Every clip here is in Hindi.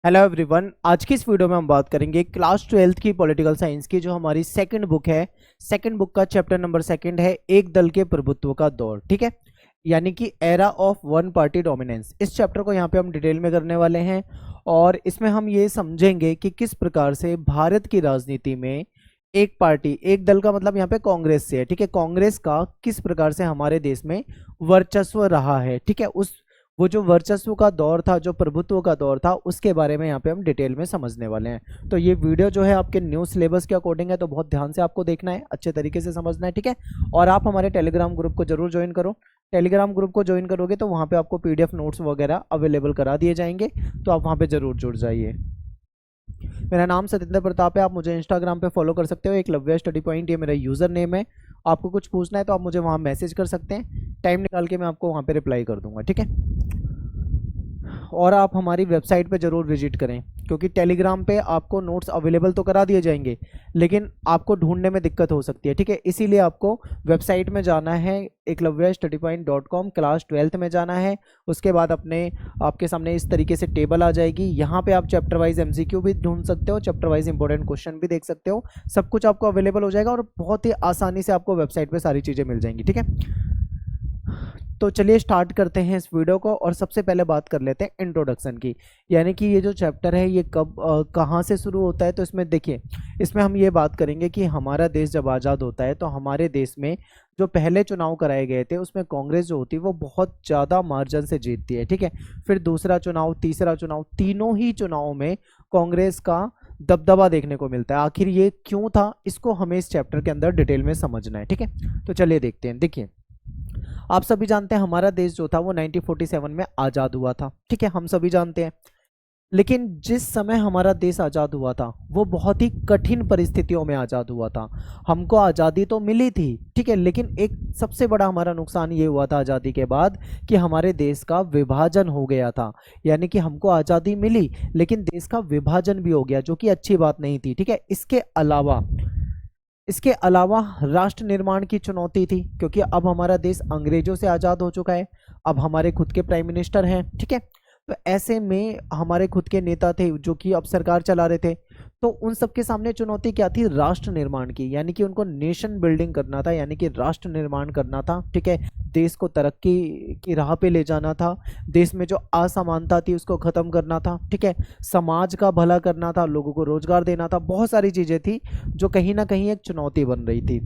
हेलो एवरीवन, आज की इस वीडियो में हम बात करेंगे क्लास 12th की पॉलिटिकल साइंस की जो हमारी सेकंड बुक है। सेकंड बुक का चैप्टर नंबर सेकंड है एक दल के प्रभुत्व का दौर। ठीक है, यानी कि era of one party dominance. इस चैप्टर को यहाँ पे हम डिटेल में करने वाले हैं और इसमें हम ये समझेंगे कि किस प्रकार से भारत की राजनीति में एक पार्टी, एक दल का मतलब यहाँ पे कांग्रेस से है। ठीक है, कांग्रेस का किस प्रकार से हमारे देश में वर्चस्व रहा है। ठीक है, उस वो जो वर्चस्व का दौर था, जो प्रभुत्व का दौर था, उसके बारे में यहाँ पे हम डिटेल में समझने वाले हैं। तो ये वीडियो जो है आपके न्यू सिलेबस के अकॉर्डिंग है, तो बहुत ध्यान से आपको देखना है, अच्छे तरीके से समझना है। ठीक है, और आप हमारे टेलीग्राम ग्रुप को जरूर ज्वाइन करो। टेलीग्राम ग्रुप को ज्वाइन करोगे तो वहाँ पे आपको PDF नोट्स वगैरह अवेलेबल करा दिए जाएंगे, तो आप वहाँ पे जरूर जुड़ जाइए। मेरा नाम सत्येंद्र प्रताप है, आप मुझे इंस्टाग्राम पे फॉलो कर सकते हो, एकलव्य स्टडी पॉइंट ये मेरा यूज़र नेम है। आपको कुछ पूछना है तो आप मुझे वहाँ मैसेज कर सकते हैं, टाइम निकाल के मैं आपको वहाँ पे रिप्लाई कर दूंगा। ठीक है, और आप हमारी वेबसाइट पे ज़रूर विजिट करें, क्योंकि टेलीग्राम पे आपको नोट्स अवेलेबल तो करा दिए जाएंगे लेकिन आपको ढूंढने में दिक्कत हो सकती है। ठीक है, इसीलिए आपको वेबसाइट में जाना है, eklavyastudypoint.com, क्लास 12th में जाना है। उसके बाद आपके सामने इस तरीके से टेबल आ जाएगी, यहाँ पे आप चैप्टर वाइज MCQ भी ढूंढ सकते हो, चैप्टर वाइज इंपॉर्टेंट क्वेश्चन भी देख सकते हो। सब कुछ आपको अवेलेबल हो जाएगा और बहुत ही आसानी से आपको वेबसाइट पर सारी चीज़ें मिल जाएंगी। ठीक है, तो चलिए स्टार्ट करते हैं इस वीडियो को और सबसे पहले बात कर लेते हैं इंट्रोडक्शन की, यानी कि ये जो चैप्टर है ये कहाँ से शुरू होता है। तो इसमें देखिए, इसमें हम ये बात करेंगे कि हमारा देश जब आज़ाद होता है तो हमारे देश में जो पहले चुनाव कराए गए थे उसमें कांग्रेस जो होती है वो बहुत ज़्यादा मार्जिन से जीतती है। ठीक है, फिर दूसरा चुनाव, तीसरा चुनाव, तीनों ही चुनावों में कांग्रेस का दबदबा देखने को मिलता है। आखिर ये क्यों था, इसको हमें इस चैप्टर के अंदर डिटेल में समझना है। ठीक है, तो चलिए देखते हैं। देखिए, आप सभी जानते हैं हमारा देश जो था वो 1947 में आज़ाद हुआ था। ठीक है, हम सभी जानते हैं, लेकिन जिस समय हमारा देश आज़ाद हुआ था वो बहुत ही कठिन परिस्थितियों में आज़ाद हुआ था। हमको आज़ादी तो मिली थी, ठीक है, लेकिन एक सबसे बड़ा हमारा नुकसान ये हुआ था आज़ादी के बाद कि हमारे देश का विभाजन हो गया था। यानी कि हमको आज़ादी मिली लेकिन देश का विभाजन भी हो गया, जो कि अच्छी बात नहीं थी। ठीक है, इसके अलावा राष्ट्र निर्माण की चुनौती थी, क्योंकि अब हमारा देश अंग्रेजों से आज़ाद हो चुका है, अब हमारे खुद के प्राइम मिनिस्टर हैं। ठीक है, तो ऐसे में हमारे खुद के नेता थे जो कि अब सरकार चला रहे थे, तो उन सब के सामने चुनौती क्या थी, राष्ट्र निर्माण की। यानी कि उनको नेशन बिल्डिंग करना था, यानी कि राष्ट्र निर्माण करना था। ठीक है, देश को तरक्की की राह पे ले जाना था, देश में जो असमानता थी उसको ख़त्म करना था। ठीक है, समाज का भला करना था, लोगों को रोजगार देना था, बहुत सारी चीज़ें थी जो कहीं ना कहीं एक चुनौती बन रही थी।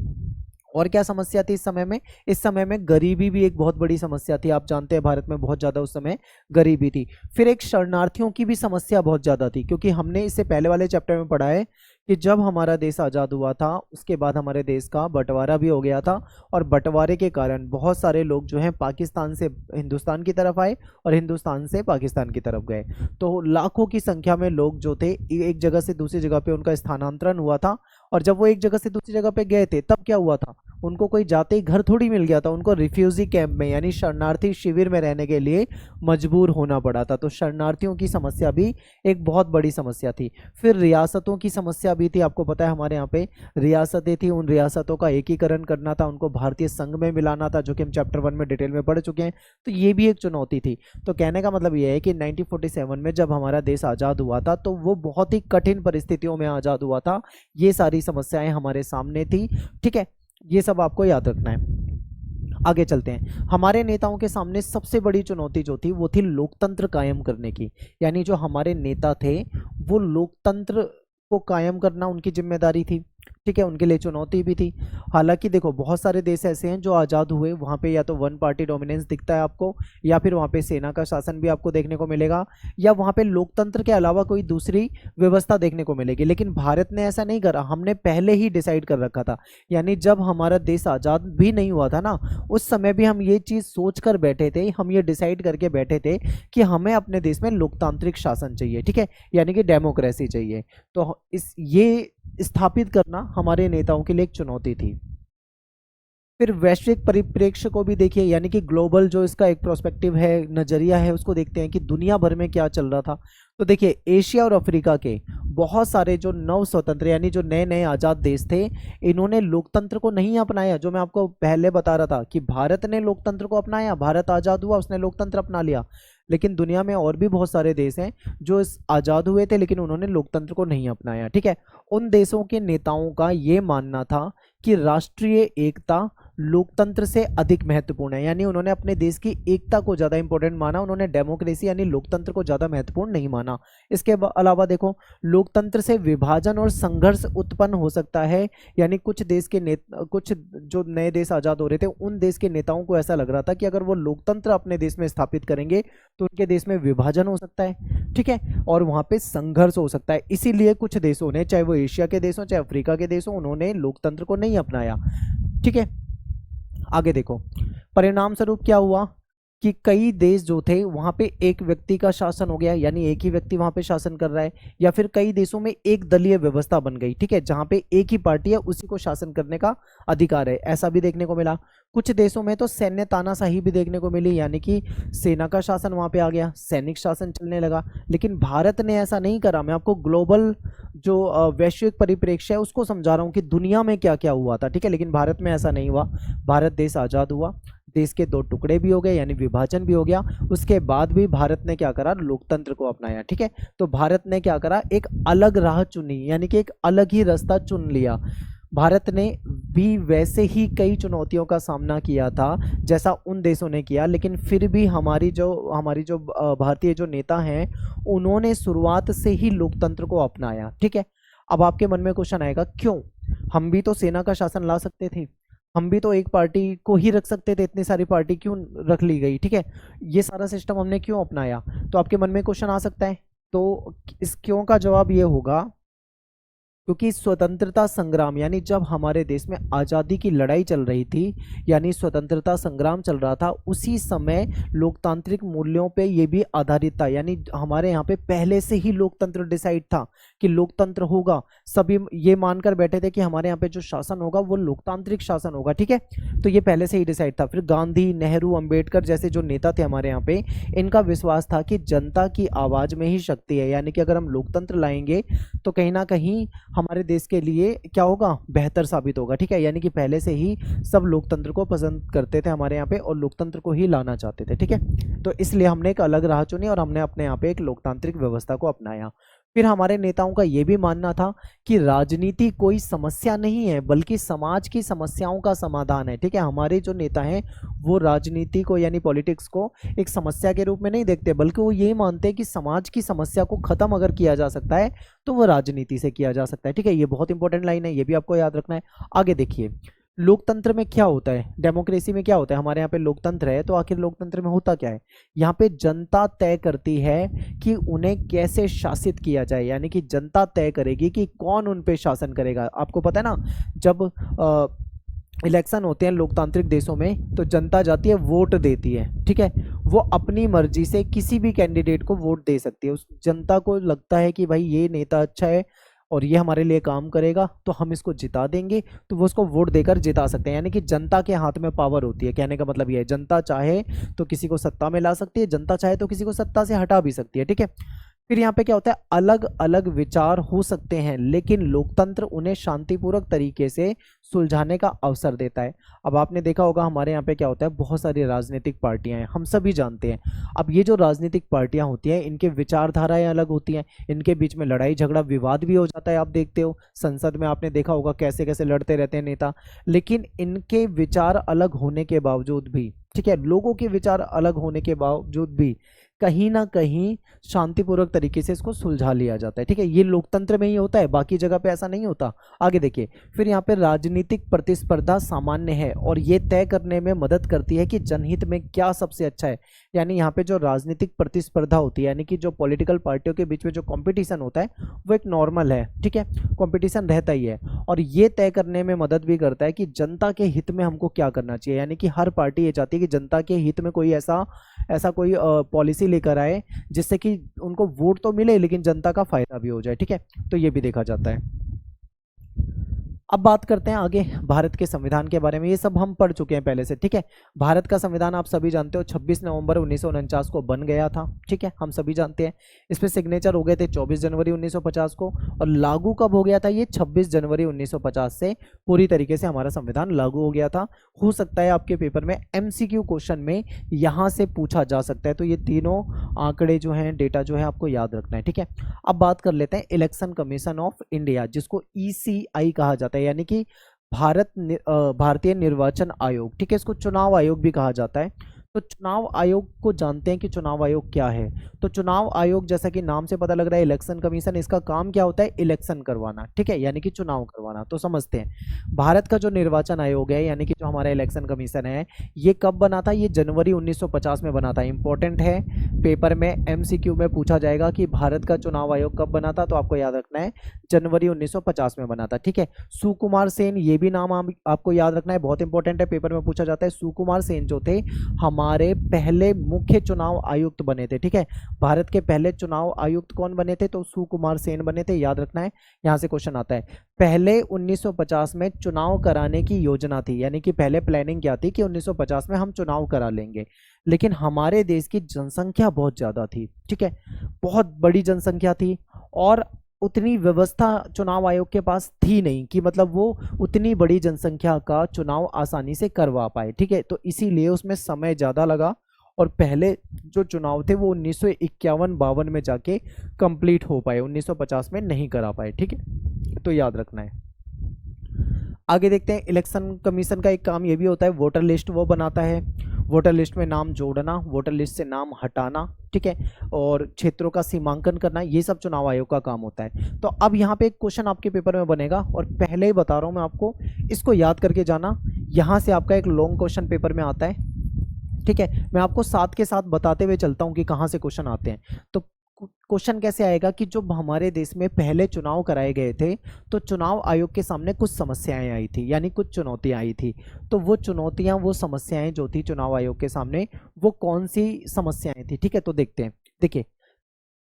और क्या समस्या थी इस समय में गरीबी भी एक बहुत बड़ी समस्या थी। आप जानते हैं भारत में बहुत ज़्यादा उस समय गरीबी थी। फिर एक शरणार्थियों की भी समस्या बहुत ज़्यादा थी, क्योंकि हमने इससे पहले वाले चैप्टर में पढ़ा है कि जब हमारा देश आज़ाद हुआ था उसके बाद हमारे देश का बंटवारा भी हो गया था, और बंटवारे के कारण बहुत सारे लोग जो हैं पाकिस्तान से हिंदुस्तान की तरफ आए और हिंदुस्तान से पाकिस्तान की तरफ गए। तो लाखों की संख्या में लोग जो थे एक जगह से दूसरी जगह पे उनका स्थानांतरण हुआ था, और जब वो एक जगह से दूसरी जगह पे गए थे तब क्या हुआ था, उनको कोई जाते ही घर थोड़ी मिल गया था, उनको रिफ्यूजी कैंप में यानी शरणार्थी शिविर में रहने के लिए मजबूर होना पड़ा था। तो शरणार्थियों की समस्या भी एक बहुत बड़ी समस्या थी। फिर रियासतों की समस्या भी थी। आपको पता है हमारे यहाँ पे रियासतें थी, उन रियासतों का एकीकरण करना था, उनको भारतीय संघ में मिलाना था, जो कि हम चैप्टर 1 में डिटेल में पढ़ चुके हैं। तो ये भी एक चुनौती थी। तो कहने का मतलब ये है कि 1947 में जब हमारा देश आज़ाद हुआ था तो वो बहुत ही कठिन परिस्थितियों में आज़ाद हुआ था। ये सारी समस्याएं हमारे सामने थी। ठीक है, ये सब आपको याद रखना है। आगे चलते हैं। हमारे नेताओं के सामने सबसे बड़ी चुनौती जो थी वो थी लोकतंत्र कायम करने की। यानी जो हमारे नेता थे वो लोकतंत्र को कायम करना उनकी जिम्मेदारी थी। ठीक है, उनके लिए चुनौती भी थी। हालांकि देखो, बहुत सारे देश ऐसे हैं जो आज़ाद हुए, वहाँ पे या तो वन पार्टी डोमिनेंस दिखता है आपको, या फिर वहाँ पे सेना का शासन भी आपको देखने को मिलेगा, या वहाँ पे लोकतंत्र के अलावा कोई दूसरी व्यवस्था देखने को मिलेगी। लेकिन भारत ने ऐसा नहीं करा, हमने पहले ही डिसाइड कर रखा था। यानी जब हमारा देश आज़ाद भी नहीं हुआ था ना, उस समय भी हम ये चीज़ सोच कर बैठे थे, हम ये डिसाइड करके बैठे थे कि हमें अपने देश में लोकतांत्रिक शासन चाहिए। ठीक है, यानी कि डेमोक्रेसी चाहिए। तो ये स्थापित करना हमारे नेताओं के लिए एक चुनौती थी। फिर वैश्विक परिप्रेक्ष्य को भी देखिए, यानी कि ग्लोबल जो इसका एक प्रोस्पेक्टिव है, नज़रिया है, उसको देखते हैं कि दुनिया भर में क्या चल रहा था। तो देखिए, एशिया और अफ्रीका के बहुत सारे जो नव स्वतंत्र यानी जो नए नए आज़ाद देश थे, इन्होंने लोकतंत्र को नहीं अपनाया। जो मैं आपको पहले बता रहा था कि भारत ने लोकतंत्र को अपनाया, भारत आज़ाद हुआ, उसने लोकतंत्र अपना लिया। लेकिन दुनिया में और भी बहुत सारे देश हैं जो आज़ाद हुए थे लेकिन उन्होंने लोकतंत्र को नहीं अपनाया, ठीक है। उन देशों के नेताओं का ये मानना था कि राष्ट्रीय एकता लोकतंत्र से अधिक महत्वपूर्ण है, यानी उन्होंने अपने देश की एकता को ज़्यादा इंपॉर्टेंट माना, उन्होंने डेमोक्रेसी यानी लोकतंत्र को ज़्यादा महत्वपूर्ण नहीं माना। इसके अलावा देखो, लोकतंत्र से विभाजन और संघर्ष उत्पन्न हो सकता है, यानी कुछ देश के कुछ जो नए देश आज़ाद हो रहे थे उन देश के नेताओं को ऐसा लग रहा था कि अगर वो लोकतंत्र अपने देश में स्थापित करेंगे तो उनके देश में विभाजन हो सकता है, ठीक है, और वहाँ पे संघर्ष हो सकता है। इसीलिए कुछ देशों ने, चाहे वो एशिया के देश हों चाहे अफ्रीका के देश हों, उन्होंने लोकतंत्र को नहीं अपनाया, ठीक है। आगे देखो, परिणाम स्वरूप क्या हुआ कि कई देश जो थे वहां पे एक व्यक्ति का शासन हो गया, यानी एक ही व्यक्ति वहां पे शासन कर रहा है, या फिर कई देशों में एक दलीय व्यवस्था बन गई, ठीक है, जहां पे एक ही पार्टी है उसी को शासन करने का अधिकार है, ऐसा भी देखने को मिला। कुछ देशों में तो सैन्य तानाशाही भी देखने को मिली, यानी कि सेना का शासन वहां पे आ गया, सैनिक शासन चलने लगा। लेकिन भारत ने ऐसा नहीं करा। मैं आपको ग्लोबल जो वैश्विक परिप्रेक्ष्य है उसको समझा रहा हूँ कि दुनिया में क्या क्या हुआ था, ठीक है, लेकिन भारत में ऐसा नहीं हुआ। भारत देश आज़ाद हुआ, देश के दो टुकड़े भी हो गए यानी विभाजन भी हो गया, उसके बाद भी भारत ने क्या करा, लोकतंत्र को अपनाया, ठीक है। तो भारत ने क्या करा, एक अलग राह चुनी, यानी कि एक अलग ही रास्ता चुन लिया। भारत ने भी वैसे ही कई चुनौतियों का सामना किया था जैसा उन देशों ने किया, लेकिन फिर भी हमारी जो भारतीय जो नेता हैं उन्होंने शुरुआत से ही लोकतंत्र को अपनाया, ठीक है। अब आपके मन में क्वेश्चन आएगा, क्यों? हम भी तो सेना का शासन ला सकते थे, हम भी तो एक पार्टी को ही रख सकते थे, इतनी सारी पार्टी क्यों रख ली गई, ठीक है, ये सारा सिस्टम हमने क्यों अपनाया? तो आपके मन में क्वेश्चन आ सकता है। तो इस क्यों का जवाब ये होगा, क्योंकि स्वतंत्रता संग्राम, यानी जब हमारे देश में आज़ादी की लड़ाई चल रही थी, यानी स्वतंत्रता संग्राम चल रहा था, उसी समय लोकतांत्रिक मूल्यों पे ये भी आधारित था, यानी हमारे यहाँ पे पहले से ही लोकतंत्र डिसाइड था कि लोकतंत्र होगा। सभी ये मानकर बैठे थे कि हमारे यहाँ पे जो शासन होगा वो लोकतांत्रिक शासन होगा, ठीक है, तो ये पहले से ही डिसाइड था। फिर गांधी, नेहरू, अंबेडकर जैसे जो नेता थे हमारे यहाँ पे, इनका विश्वास था कि जनता की आवाज़ में ही शक्ति है, यानी कि अगर हम लोकतंत्र लाएंगे तो कहीं ना कहीं हमारे देश के लिए क्या होगा, बेहतर साबित होगा, ठीक है। यानी कि पहले से ही सब लोकतंत्र को पसंद करते थे हमारे यहाँ पे और लोकतंत्र को ही लाना चाहते थे, ठीक है। तो इसलिए हमने एक अलग राह चुनी और हमने अपने यहाँ पे एक लोकतांत्रिक व्यवस्था को अपनाया। फिर हमारे नेताओं का ये भी मानना था कि राजनीति कोई समस्या नहीं है बल्कि समाज की समस्याओं का समाधान है, ठीक है। हमारे जो नेता हैं वो राजनीति को यानी पॉलिटिक्स को एक समस्या के रूप में नहीं देखते, बल्कि वो ये मानते हैं कि समाज की समस्या को खत्म अगर किया जा सकता है तो वो राजनीति से किया जा सकता है, ठीक है। ये बहुत इंपॉर्टेंट लाइन है, ये भी आपको याद रखना है। आगे देखिए, लोकतंत्र में क्या होता है, डेमोक्रेसी में क्या होता है, हमारे यहाँ पे लोकतंत्र है तो आखिर लोकतंत्र में होता क्या है? यहाँ पे जनता तय करती है कि उन्हें कैसे शासित किया जाए, यानी कि जनता तय करेगी कि कौन उन पे शासन करेगा। आपको पता है ना, जब इलेक्शन होते हैं लोकतांत्रिक देशों में तो जनता जाती है, वोट देती है, ठीक है। वो अपनी मर्जी से किसी भी कैंडिडेट को वोट दे सकती है। उस जनता को लगता है कि भाई ये नेता अच्छा है और ये हमारे लिए काम करेगा तो हम इसको जिता देंगे, तो वो उसको वोट देकर जिता सकते हैं। यानी कि जनता के हाथ में पावर होती है। कहने का मतलब ये है, जनता चाहे तो किसी को सत्ता में ला सकती है, जनता चाहे तो किसी को सत्ता से हटा भी सकती है, ठीक है। फिर यहाँ पे क्या होता है, अलग अलग विचार हो सकते हैं लेकिन लोकतंत्र उन्हें शांतिपूर्वक तरीके से सुलझाने का अवसर देता है। अब आपने देखा होगा हमारे यहाँ पे क्या होता है, बहुत सारी राजनीतिक पार्टियां हैं, हम सभी जानते हैं। अब ये जो राजनीतिक पार्टियां होती हैं इनके विचारधाराएं अलग होती हैं, इनके बीच में लड़ाई झगड़ा विवाद भी हो जाता है। आप देखते हो संसद में आपने देखा होगा कैसे कैसे लड़ते रहते हैं नेता, लेकिन इनके विचार अलग होने के बावजूद भी, ठीक है, लोगों के विचार अलग होने के बावजूद भी कहीं ना कहीं शांतिपूर्वक तरीके से इसको सुलझा लिया जाता है, ठीक है। ये लोकतंत्र में ही होता है, बाकी जगह पे ऐसा नहीं होता। आगे देखिए, फिर यहाँ पे राजनीतिक प्रतिस्पर्धा सामान्य है और ये तय करने में मदद करती है कि जनहित में क्या सबसे अच्छा है। यानी यहाँ पे जो राजनीतिक प्रतिस्पर्धा होती है, यानी कि जो पॉलिटिकल पार्टियों के बीच में जो कॉम्पिटिशन होता है वो एक नॉर्मल है, ठीक है, कॉम्पिटिशन रहता ही है। और ये तय करने में मदद भी करता है कि जनता के हित में हमको क्या करना चाहिए। यानी कि हर पार्टी ये चाहती है कि जनता के हित में कोई ऐसा कोई पॉलिसी लेकर आए जिससे कि उनको वोट तो मिले लेकिन जनता का फायदा भी हो जाए, ठीक है। तो ये भी देखा जाता है। अब बात करते हैं आगे भारत के संविधान के बारे में। ये सब हम पढ़ चुके हैं पहले से, ठीक है। भारत का संविधान आप सभी जानते हो 26 नवंबर 1949 को बन गया था, ठीक है, हम सभी जानते हैं। इस पे सिग्नेचर हो गए थे 24 जनवरी 1950 को, और लागू कब हो गया था ये 26 जनवरी 1950 से पूरी तरीके से हमारा संविधान लागू हो गया था। हो सकता है आपके पेपर में MCQ क्वेश्चन में यहाँ से पूछा जा सकता है, तो ये तीनों आंकड़े जो हैं, डेटा जो है आपको याद रखना है, ठीक है। अब बात कर लेते हैं इलेक्शन कमीशन ऑफ इंडिया, जिसको ECI कहा जाता है, यानी कि भारतीय निर्वाचन आयोग, ठीक है। इसको चुनाव आयोग भी कहा जाता है। तो चुनाव आयोग को जानते हैं कि चुनाव आयोग क्या है। तो चुनाव आयोग, जैसा कि नाम से पता लग रहा है इलेक्शन कमीशन, इसका काम क्या होता है, इलेक्शन करवाना, ठीक है, यानी कि चुनाव करवाना। तो समझते हैं भारत का जो निर्वाचन आयोग है, यानी कि जो हमारा इलेक्शन कमीशन है, ये कब बना था, ये जनवरी 1950 में बना था। इंपॉर्टेंट है, पेपर में MCQ में पूछा जाएगा कि भारत का चुनाव आयोग कब बना था, तो आपको याद रखना है जनवरी 1950 में बना था, ठीक है। सुकुमार सेन, ये भी नाम आपको याद रखना है, बहुत इंपॉर्टेंट है, पेपर में पूछा जाता है। सुकुमार सेन जो थे हमारे पहले मुख्य चुनाव आयुक्त बने थे, ठीक है। भारत के पहले चुनाव आयुक्त कौन बने थे, तो सुकुमार सेन बने थे, याद रखना है। यहां से क्वेश्चन आता है, पहले 1950 में चुनाव कराने की योजना थी, यानी कि पहले प्लानिंग क्या थी कि 1950 में हम चुनाव करा लेंगे, लेकिन हमारे देश की जनसंख्या बहुत ज्यादा थी, ठीक है, बहुत बड़ी जनसंख्या थी, और उतनी व्यवस्था चुनाव आयोग के पास थी नहीं कि मतलब वो उतनी बड़ी जनसंख्या का चुनाव आसानी से करवा पाए, ठीक है। तो इसीलिए उसमें समय ज़्यादा लगा, और पहले जो चुनाव थे वो 1951-52 में जाके कंप्लीट हो पाए, 1950 में नहीं करा पाए, ठीक है, तो याद रखना है। आगे देखते हैं, इलेक्शन कमीशन का एक काम ये भी होता है, वोटर लिस्ट वो बनाता है, वोटर लिस्ट में नाम जोड़ना, वोटर लिस्ट से नाम हटाना, ठीक है, और क्षेत्रों का सीमांकन करना, ये सब चुनाव आयोग का काम होता है। तो अब यहाँ पे एक क्वेश्चन आपके पेपर में बनेगा, और पहले ही बता रहा हूँ मैं आपको, इसको याद करके जाना, यहाँ से आपका एक लॉन्ग क्वेश्चन पेपर में आता है, ठीक है। मैं आपको साथ के साथ बताते हुए चलता हूँ कि कहाँ से क्वेश्चन आते हैं। तो क्वेश्चन कैसे आएगा कि जब हमारे देश में पहले चुनाव कराए गए थे, तो चुनाव आयोग के सामने कुछ समस्याएं आई थी, यानी कुछ चुनौतियां आई थी। तो वो चुनौतियां, वो समस्याएं जो थी चुनाव आयोग के सामने, वो कौन सी समस्याएं थी, ठीक है। तो देखते हैं, देखिए,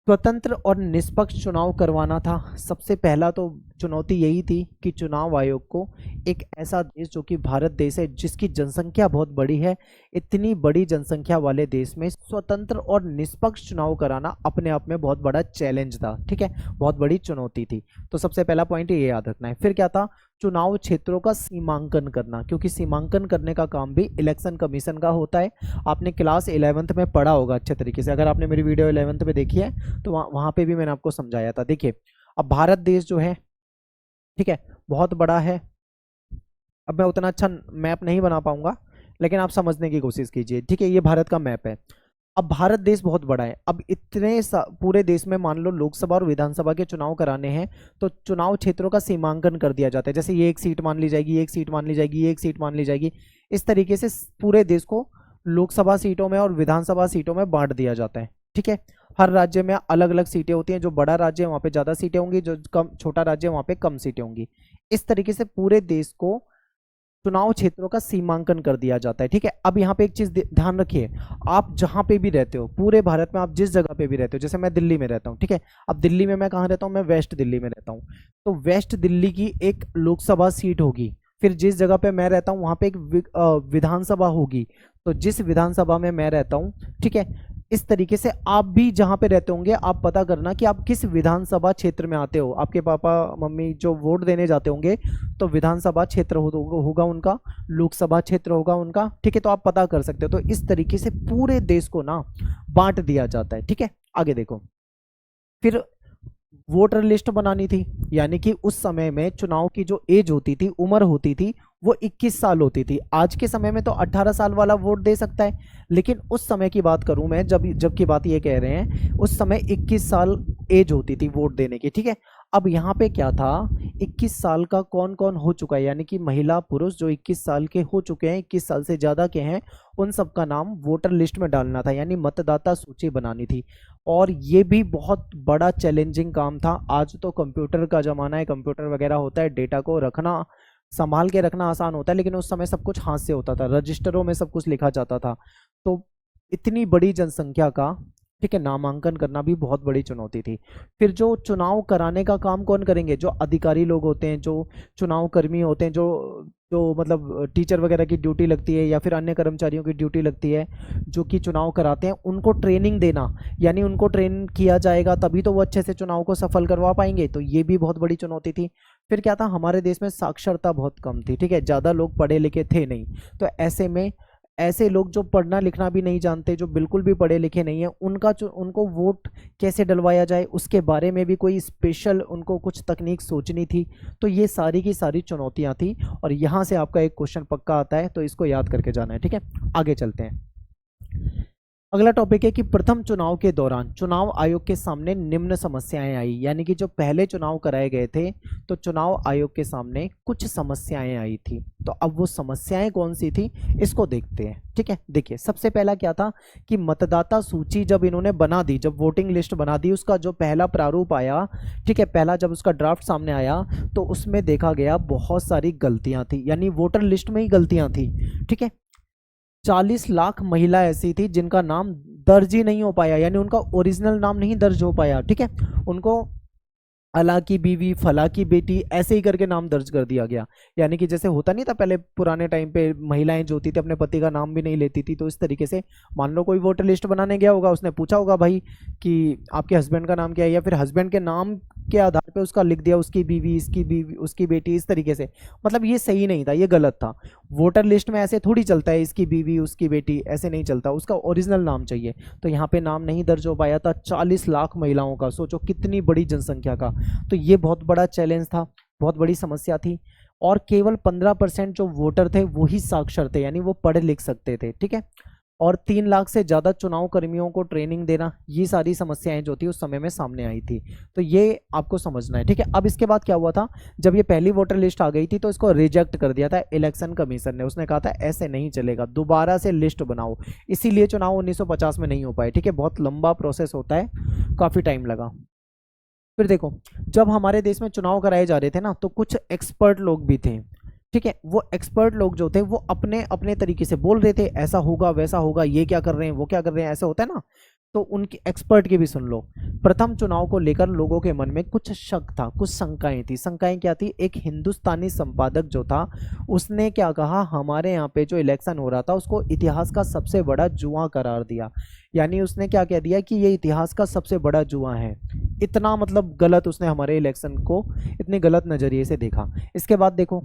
स्वतंत्र और निष्पक्ष चुनाव करवाना था। सबसे पहला तो चुनौती यही थी कि चुनाव आयोग को एक ऐसा देश, जो कि भारत देश है, जिसकी जनसंख्या बहुत बड़ी है, इतनी बड़ी जनसंख्या वाले देश में स्वतंत्र और निष्पक्ष चुनाव कराना अपने आप में बहुत बड़ा चैलेंज था, ठीक है, बहुत बड़ी चुनौती थी। तो सबसे पहला पॉइंट ये याद रखना है। फिर क्या था, चुनाव क्षेत्रों का सीमांकन करना, क्योंकि सीमांकन करने का काम भी इलेक्शन कमीशन का होता है। आपने क्लास 11th में पढ़ा होगा अच्छे तरीके से, अगर आपने मेरी वीडियो 11th में देखी है तो वहाँ पे भी मैंने आपको समझाया था। देखिए, अब भारत देश जो है, ठीक है, बहुत बड़ा है। अब मैं उतना अच्छा मैप नहीं बना पाऊंगा, लेकिन आप समझने की कोशिश कीजिए, ठीक है। ये भारत का मैप है। अब भारत देश बहुत बड़ा है, अब इतने पूरे देश में मान लो लोकसभा और विधानसभा के चुनाव कराने हैं, तो चुनाव क्षेत्रों का सीमांकन कर दिया जाता है। जैसे ये एक सीट मान ली जाएगी, एक सीट मान ली जाएगी, एक सीट मान ली जाएगी, इस तरीके से पूरे देश को लोकसभा सीटों में और विधानसभा सीटों में बांट दिया जाता है, ठीक है। हर राज्य में अलग अलग सीटें होती हैं, जो बड़ा राज्य है वहाँ पे ज़्यादा सीटें होंगी, जो कम छोटा राज्य है वहाँ पे कम सीटें होंगी। इस तरीके से पूरे देश को चुनाव क्षेत्रों का सीमांकन कर दिया जाता है, ठीक है। अब यहाँ पे एक चीज ध्यान रखिए, आप जहां पे भी रहते हो पूरे भारत में, आप जिस जगह पे भी रहते हो, जैसे मैं दिल्ली में रहता हूँ, ठीक है। अब दिल्ली में मैं कहाँ रहता हूँ, मैं वेस्ट दिल्ली में रहता हूँ। तो वेस्ट दिल्ली की एक लोकसभा सीट होगी, फिर जिस जगह पे मैं रहता हूँ वहां पे एक विधानसभा होगी, तो जिस विधानसभा में मैं रहता हूँ, ठीक है, इस तरीके से आप भी जहां पे रहते होंगे, आप पता करना कि आप किस विधानसभा क्षेत्र में आते हो। आपके पापा मम्मी जो वोट देने जाते होंगे, तो विधानसभा क्षेत्र होगा उनका, लोकसभा क्षेत्र होगा उनका, ठीक है। तो आप पता कर सकते हो। तो इस तरीके से पूरे देश को ना बांट दिया जाता है, ठीक है। आगे देखो, फिर वोटर लिस्ट बनानी थी, यानी कि उस समय में चुनाव की जो एज होती थी, उम्र होती थी, वो 21 साल होती थी। आज के समय में तो 18 साल वाला वोट दे सकता है, लेकिन उस समय की बात करूं मैं, जब की बात ये कह रहे हैं, उस समय 21 साल एज होती थी वोट देने की, ठीक है। अब यहाँ पे क्या था, 21 साल का कौन कौन हो चुका है, यानी कि महिला पुरुष जो 21 साल के हो चुके हैं, 21 साल से ज़्यादा के हैं, उन सब का नाम वोटर लिस्ट में डालना था, यानी मतदाता सूची बनानी थी। और ये भी बहुत बड़ा चैलेंजिंग काम था। आज तो कंप्यूटर का ज़माना है, कंप्यूटर वगैरह होता है, डेटा को रखना, संभाल के रखना आसान होता है, लेकिन उस समय सब कुछ हाथ से होता था, रजिस्टरों में सब कुछ लिखा जाता था। तो इतनी बड़ी जनसंख्या का ठीक है, नामांकन करना भी बहुत बड़ी चुनौती थी। फिर जो चुनाव कराने का काम कौन करेंगे, जो अधिकारी लोग होते हैं, जो चुनाव कर्मी होते हैं, जो जो मतलब टीचर वगैरह की ड्यूटी लगती है या फिर अन्य कर्मचारियों की ड्यूटी लगती है जो कि चुनाव कराते हैं, उनको ट्रेनिंग देना, यानी उनको ट्रेन किया जाएगा तभी तो वो अच्छे से चुनाव को सफल करवा पाएंगे। तो ये भी बहुत बड़ी चुनौती थी। फिर क्या था, हमारे देश में साक्षरता बहुत कम थी, ठीक है, ज़्यादा लोग पढ़े लिखे थे नहीं। तो ऐसे में ऐसे लोग जो पढ़ना लिखना भी नहीं जानते, जो बिल्कुल भी पढ़े लिखे नहीं है, उनको वोट कैसे डलवाया जाए, उसके बारे में भी कोई स्पेशल उनको कुछ तकनीक सोचनी थी। तो ये सारी की सारी चुनौतियां थी और यहाँ से आपका एक क्वेश्चन पक्का आता है, तो इसको याद करके जाना है। ठीक है, आगे चलते हैं। अगला टॉपिक है कि प्रथम चुनाव के दौरान चुनाव आयोग के सामने निम्न समस्याएं आई, यानी कि जो पहले चुनाव कराए गए थे तो चुनाव आयोग के सामने कुछ समस्याएं आई थी। तो अब वो समस्याएं कौन सी थी इसको देखते हैं। ठीक है, देखिए सबसे पहला क्या था कि मतदाता सूची जब इन्होंने बना दी, जब वोटिंग लिस्ट बना दी, उसका जो पहला प्रारूप आया, ठीक है, पहला जब उसका ड्राफ्ट सामने आया तो उसमें देखा गया बहुत सारी गलतियां थी, यानी वोटर लिस्ट में ही गलतियां थी। ठीक है, 40 लाख महिला ऐसी थी जिनका नाम दर्ज ही नहीं हो पाया, यानी उनका ओरिजिनल नाम नहीं दर्ज हो पाया। ठीक है, उनको अला की बीवी, फला की बेटी, ऐसे ही करके नाम दर्ज कर दिया गया। यानी कि जैसे होता नहीं था पहले पुराने टाइम पे, महिलाएं जो होती थी अपने पति का नाम भी नहीं लेती थी। तो इस तरीके से मान लो कोई वोटर लिस्ट बनाने गया होगा, उसने पूछा होगा भाई कि आपके हस्बैंड का नाम क्या है, या फिर हस्बैंड के नाम के आधार पे उसका लिख दिया उसकी बीवी, इसकी बीवी, उसकी बेटी, इस तरीके से। मतलब ये सही नहीं था, ये गलत था। वोटर लिस्ट में ऐसे थोड़ी चलता है, इसकी बीवी, उसकी बेटी, ऐसे नहीं चलता, उसका ओरिजिनल नाम चाहिए। तो यहाँ पे नाम नहीं दर्ज हो पाया था 40 लाख महिलाओं का। सोचो कितनी बड़ी जनसंख्या का। तो ये बहुत बड़ा चैलेंज था, बहुत बड़ी समस्या थी। और केवल 15% जो वोटर थे वो ही साक्षर थे, यानी वो पढ़ लिख सकते थे। ठीक है, और 3 लाख से ज़्यादा चुनाव कर्मियों को ट्रेनिंग देना, ये सारी समस्याएं जो थी उस समय में सामने आई थी। तो ये आपको समझना है। ठीक है, अब इसके बाद क्या हुआ था, जब ये पहली वोटर लिस्ट आ गई थी तो इसको रिजेक्ट कर दिया था इलेक्शन कमीशन ने। उसने कहा था ऐसे नहीं चलेगा, दोबारा से लिस्ट बनाओ। इसीलिए चुनाव 1950 में नहीं हो पाए। ठीक है, बहुत लंबा प्रोसेस होता है, काफ़ी टाइम लगा। फिर देखो, जब हमारे देश में चुनाव कराए जा रहे थे ना, तो कुछ एक्सपर्ट लोग भी थे। ठीक है, वो एक्सपर्ट लोग जो थे वो अपने अपने तरीके से बोल रहे थे, ऐसा होगा वैसा होगा, ये क्या कर रहे हैं, वो क्या कर रहे हैं, ऐसा होता है ना। तो उनके एक्सपर्ट की भी सुन लो। प्रथम चुनाव को लेकर लोगों के मन में कुछ शक था, कुछ शंकाएं थी। शंकाएं क्या थी, एक हिंदुस्तानी संपादक जो था उसने क्या कहा, हमारे यहाँ पे जो इलेक्शन हो रहा था उसको इतिहास का सबसे बड़ा जुआ करार दिया। यानी उसने क्या कह दिया कि ये इतिहास का सबसे बड़ा जुआ है। इतना मतलब गलत उसने हमारे इलेक्शन को इतने गलत नजरिए से देखा। इसके बाद देखो,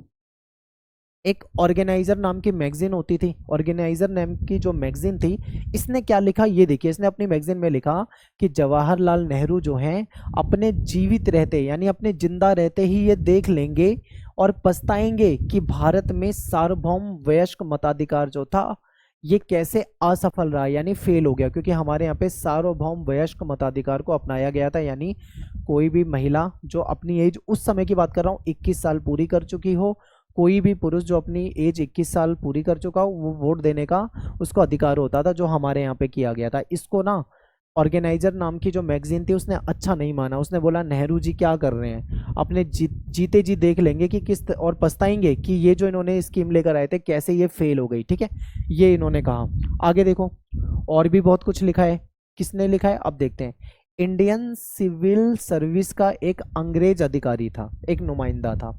एक ऑर्गेनाइजर नाम की मैगजीन होती थी, ऑर्गेनाइजर नाम की जो मैगजीन थी, इसने क्या लिखा ये देखिए। इसने अपनी मैगजीन में लिखा कि जवाहरलाल नेहरू जो हैं अपने जीवित रहते, यानी अपने जिंदा रहते ही ये देख लेंगे और पछताएंगे कि भारत में सार्वभौम वयस्क मताधिकार जो था ये कैसे असफल रहा, यानी फेल हो गया। क्योंकि हमारे यहाँ पे सार्वभौम वयस्क मताधिकार को अपनाया गया था, यानी कोई भी महिला जो अपनी एज, उस समय की बात कर रहा हूँ, 21 साल पूरी कर चुकी हो, कोई भी पुरुष जो अपनी एज 21 साल पूरी कर चुका हो, वो वोट देने का उसको अधिकार होता था, जो हमारे यहाँ पे किया गया था। इसको ना ऑर्गेनाइजर नाम की जो मैगजीन थी उसने अच्छा नहीं माना। उसने बोला नेहरू जी क्या कर रहे हैं, अपने जीते जी देख लेंगे कि और पछताएंगे कि ये जो इन्होंने स्कीम लेकर आए थे कैसे ये फेल हो गई। ठीक है, ये इन्होंने कहा। आगे देखो, और भी बहुत कुछ लिखा है। किसने लिखा है अब देखते हैं। इंडियन सिविल सर्विस का एक अंग्रेज अधिकारी था, एक नुमाइंदा था।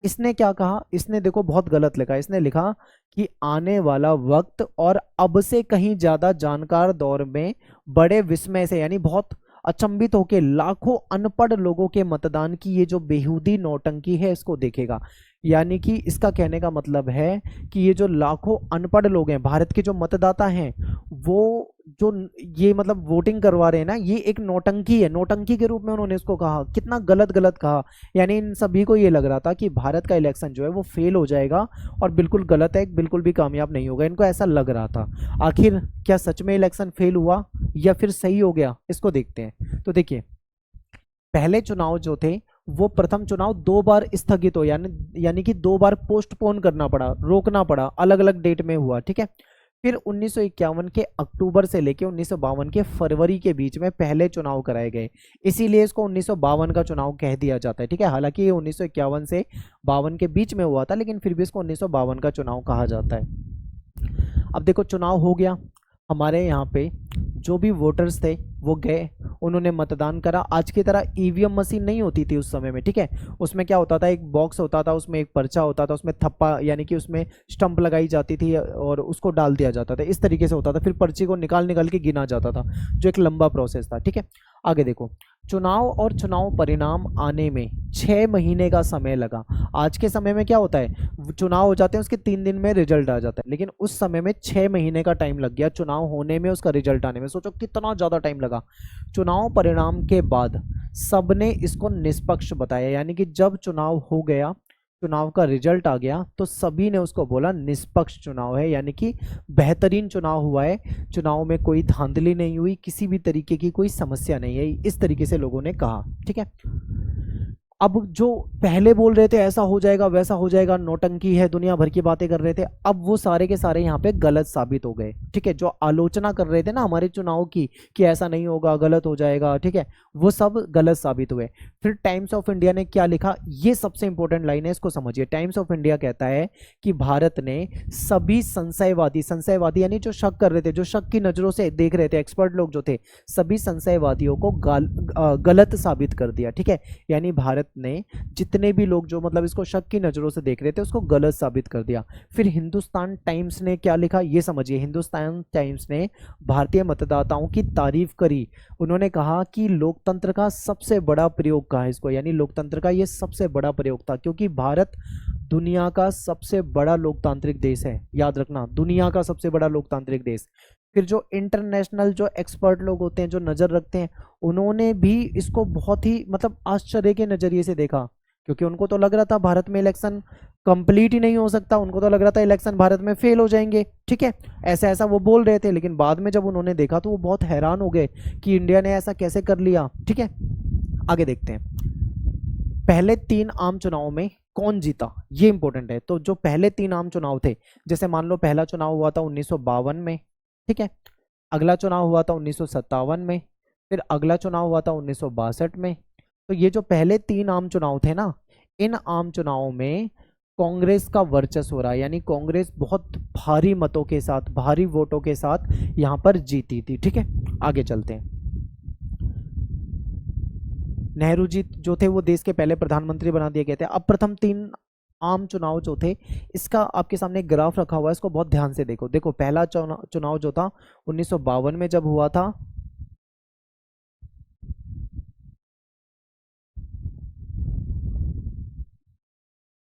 इसने क्या कहा, इसने देखो बहुत गलत लिखा। इसने लिखा कि आने वाला वक्त और अब से कहीं ज्यादा जानकार दौर में बड़े विस्मय से, यानी बहुत अचंभित होकर लाखों अनपढ़ लोगों के मतदान की ये जो बेहूदी नौटंकी है इसको देखेगा। यानी कि इसका कहने का मतलब है कि ये जो लाखों अनपढ़ लोग हैं, भारत के जो मतदाता हैं, वो जो ये मतलब वोटिंग करवा रहे हैं ना, ये एक नौटंकी है। नौटंकी के रूप में उन्होंने इसको कहा, कितना गलत गलत कहा। यानी इन सभी को ये लग रहा था कि भारत का इलेक्शन जो है वो फेल हो जाएगा और बिल्कुल गलत है, बिल्कुल भी कामयाब नहीं होगा, इनको ऐसा लग रहा था। आखिर क्या सच में इलेक्शन फेल हुआ या फिर सही हो गया, इसको देखते हैं। तो देखिए, पहले चुनाव जो थे वो प्रथम चुनाव 2 बार स्थगित हो, यानी कि 2 बार पोस्टपोन करना पड़ा, रोकना पड़ा, अलग अलग डेट में हुआ। ठीक है, फिर 1951 के अक्टूबर से लेकर 1952 के फरवरी के बीच में पहले चुनाव कराए गए। इसीलिए इसको 1952 का चुनाव कह दिया जाता है। ठीक है, हालांकि ये 1951 से 52 के बीच में हुआ था, लेकिन फिर भी इसको 1952 का चुनाव कहा जाता है। अब देखो, चुनाव हो गया, हमारे यहाँ पे जो भी वोटर्स थे वो गए, उन्होंने मतदान करा। आज की तरह ईवीएम मशीन नहीं होती थी उस समय में, ठीक है। उसमें क्या होता था, एक बॉक्स होता था, उसमें एक पर्चा होता था, उसमें थप्पा यानी कि उसमें स्टंप लगाई जाती थी और उसको डाल दिया जाता था, इस तरीके से होता था। फिर पर्ची को निकाल निकाल के गिना जाता था, जो एक लंबा प्रोसेस था, ठीक है। आगे देखो, चुनाव और चुनाव परिणाम आने में 6 महीने का समय लगा। आज के समय में क्या होता है, चुनाव हो जाते हैं, उसके 3 दिन में रिजल्ट आ जाता है, लेकिन उस समय में 6 महीने का टाइम लग गया चुनाव होने में, उसका रिजल्ट आने में। सोचो कितना ज़्यादा टाइम लगा। चुनाव परिणाम के बाद सबने इसको निष्पक्ष बताया, यानी कि जब चुनाव हो गया, चुनाव का रिजल्ट आ गया, तो सभी ने उसको बोला निष्पक्ष चुनाव है, यानी कि बेहतरीन चुनाव हुआ है, चुनाव में कोई धांधली नहीं हुई, किसी भी तरीके की कोई समस्या नहीं है, इस तरीके से लोगों ने कहा, ठीक है। अब जो पहले बोल रहे थे ऐसा हो जाएगा वैसा हो जाएगा, नौटंकी है, दुनिया भर की बातें कर रहे थे, अब वो सारे के सारे यहाँ पे गलत साबित हो गए, ठीक है। जो आलोचना कर रहे थे ना हमारे चुनाव की कि ऐसा नहीं होगा, गलत हो जाएगा, ठीक है, वो सब गलत साबित हुए। फिर टाइम्स ऑफ इंडिया ने क्या लिखा, ये सबसे इंपॉर्टेंट लाइन है, इसको समझिए। टाइम्स ऑफ इंडिया कहता है कि भारत ने सभी संशयवादी, संशयवादी यानी जो शक कर रहे थे, जो शक की नजरों से देख रहे थे, एक्सपर्ट लोग जो थे, सभी संशयवादियों को गलत साबित कर दिया, ठीक है। यानी भारत ने जितने भी लोग जो मतलब इसको शक की नजरों से देख रहे थे, उसको गलत साबित कर दिया। फिर हिंदुस्तान टाइम्स ने क्या लिखा, ये समझिए। हिंदुस्तान टाइम्स ने भारतीय मतदाताओं की तारीफ करी। उन्होंने कहा कि लोकतंत्र का सबसे बड़ा प्रयोग कहा इसको, यानी लोकतंत्र का ये सबसे बड़ा प्रयोग था, क्योंकि भारत दुनिया का सबसे बड़ा लोकतांत्रिक देश है, याद रखना, दुनिया का सबसे बड़ा लोकतांत्रिक देश। फिर जो इंटरनेशनल जो एक्सपर्ट लोग होते हैं, जो नज़र रखते हैं, उन्होंने भी इसको बहुत ही मतलब आश्चर्य के नज़रिए से देखा, क्योंकि उनको तो लग रहा था भारत में इलेक्शन कंप्लीट ही नहीं हो सकता, उनको तो लग रहा था इलेक्शन भारत में फेल हो जाएंगे, ठीक है। ऐसा ऐसा वो बोल रहे थे, लेकिन बाद में जब उन्होंने देखा तो वो बहुत हैरान हो गए कि इंडिया ने ऐसा कैसे कर लिया, ठीक है। आगे देखते हैं, पहले 3 आम चुनाव में कौन जीता, ये इंपॉर्टेंट है। तो जो पहले 3 आम चुनाव थे, जैसे मान लो पहला चुनाव हुआ था 1952 में, ठीक है, अगला चुनाव हुआ था 1957 में, फिर अगला चुनाव हुआ था 1962 में। तो ये जो पहले 3 आम चुनाव थे ना, इन आम चुनावों में कांग्रेस का वर्चस्व हो रहा है, यानी कांग्रेस बहुत भारी मतों के साथ, भारी वोटों के साथ यहाँ पर जीती थी, ठीक है। आगे चलते हैं। नेहरू जी जो थे वो देश के पहले प्रधानमंत्री बना दिए गए थे। अब प्रथम 3 आम चुनाव जो थे, इसका आपके सामने ग्राफ रखा हुआ है, इसको बहुत ध्यान से देखो। देखो पहला चुनाव जो था 1952 में जब हुआ था,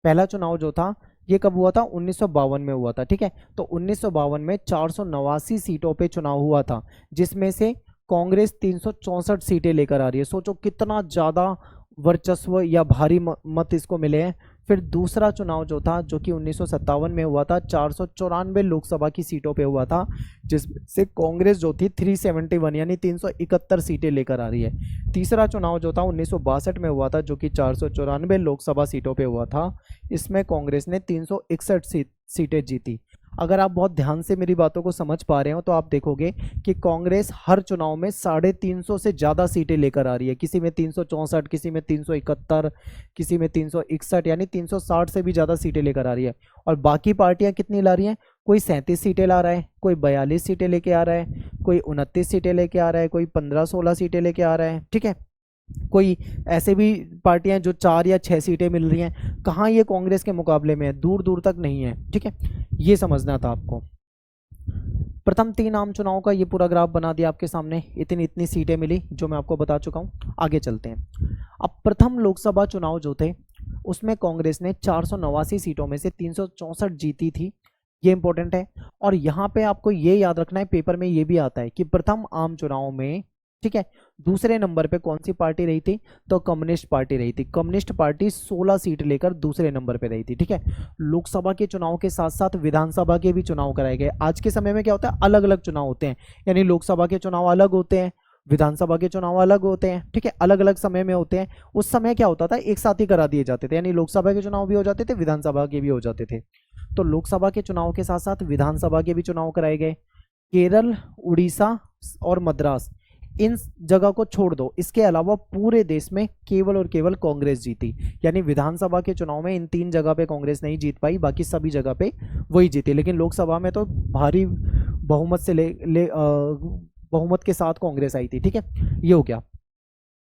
पहला चुनाव जो था ये कब हुआ था, 1952 में हुआ था, ठीक है। तो 1952 में 489 सीटों पे चुनाव हुआ था, जिसमें से कांग्रेस 364 सीटें लेकर आ रही है। सोचो कितना ज्यादा वर्चस्व या भारी मत इसको मिले हैं। फिर दूसरा चुनाव जो था, जो कि 1957 में हुआ था, 494 लोकसभा की सीटों पे हुआ था, जिससे कांग्रेस जो थी 371 यानी 371 सीटें लेकर आ रही है। तीसरा चुनाव जो था 1962 में हुआ था, जो कि 494 लोकसभा सीटों पे हुआ था, इसमें कांग्रेस ने 361 सीटें जीती। अगर आप बहुत ध्यान से मेरी बातों को समझ पा रहे हो तो आप देखोगे कि कांग्रेस हर चुनाव में 350 से ज़्यादा सीटें लेकर आ रही है, किसी में 364, किसी में 371, किसी में 361, यानी 360 से भी ज़्यादा सीटें लेकर आ रही है। और बाकी पार्टियां कितनी ला रही हैं, कोई 37 सीटें ला रहा है, कोई 42 सीटें लेके आ रहा है, कोई 29 सीटें लेके आ रहा है, कोई 15-16 सीटें लेके आ रहा है, ठीक है। कोई ऐसे भी पार्टियां जो 4 या 6 सीटें मिल रही हैं। कहाँ ये कांग्रेस के मुकाबले में है, दूर दूर तक नहीं है, ठीक है। ये समझना था आपको। प्रथम 3 आम चुनाव का ये पूरा ग्राफ बना दिया आपके सामने, इतनी इतनी सीटें मिली जो मैं आपको बता चुका हूँ। आगे चलते हैं। अब प्रथम लोकसभा चुनाव जो थे, उसमें कांग्रेस ने 489 सीटों में से 364 जीती थी, ये इंपॉर्टेंट है। और यहाँ पे आपको ये याद रखना है, पेपर में ये भी आता है कि प्रथम आम चुनाव में, ठीक है, दूसरे नंबर पे कौन सी पार्टी रही थी, तो कम्युनिस्ट पार्टी रही थी। कम्युनिस्ट पार्टी 16 सीट लेकर दूसरे नंबर पे रही थी, ठीक है। लोकसभा के चुनाव के साथ साथ विधानसभा के भी चुनाव कराए गए। आज के समय में क्या होता है, अलग अलग चुनाव होते हैं, यानी लोकसभा के चुनाव अलग होते हैं, विधानसभा के चुनाव अलग होते हैं, ठीक है, अलग अलग समय में होते हैं। उस समय क्या होता था, एक साथ ही करा दिए जाते थे, यानी लोकसभा के चुनाव भी हो जाते थे, विधानसभा के भी हो जाते थे। तो लोकसभा के चुनाव के साथ साथ विधानसभा के भी चुनाव कराए गए। केरल, उड़ीसा और मद्रास, इन जगह को छोड़ दो, इसके अलावा पूरे देश में केवल और केवल कांग्रेस जीती। यानी विधानसभा के चुनाव में इन 3 जगह पे कांग्रेस नहीं जीत पाई, बाकी सभी जगह पे वही जीती। लेकिन लोकसभा में तो भारी बहुमत से बहुमत के साथ कांग्रेस आई थी, ठीक है। ये हो गया।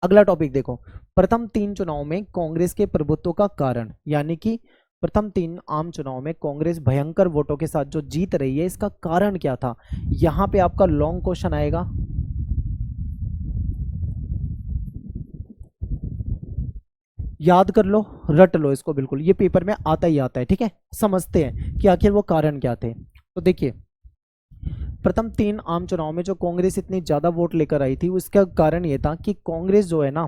अगला टॉपिक देखो, प्रथम 3 चुनाव में कांग्रेस के प्रभुत्व का कारण, यानी कि प्रथम 3 आम चुनाव में कांग्रेस भयंकर वोटों के साथ जो जीत रही है, इसका कारण क्या था। यहां पे आपका लॉन्ग क्वेश्चन आएगा, याद कर लो, रट लो इसको, बिल्कुल ये पेपर में आता ही आता है, ठीक है। समझते हैं कि आखिर वो कारण क्या थे। तो देखिए, प्रथम 3 आम चुनाव में जो कांग्रेस इतनी ज्यादा वोट लेकर आई थी, उसका कारण ये था कि कांग्रेस जो है ना,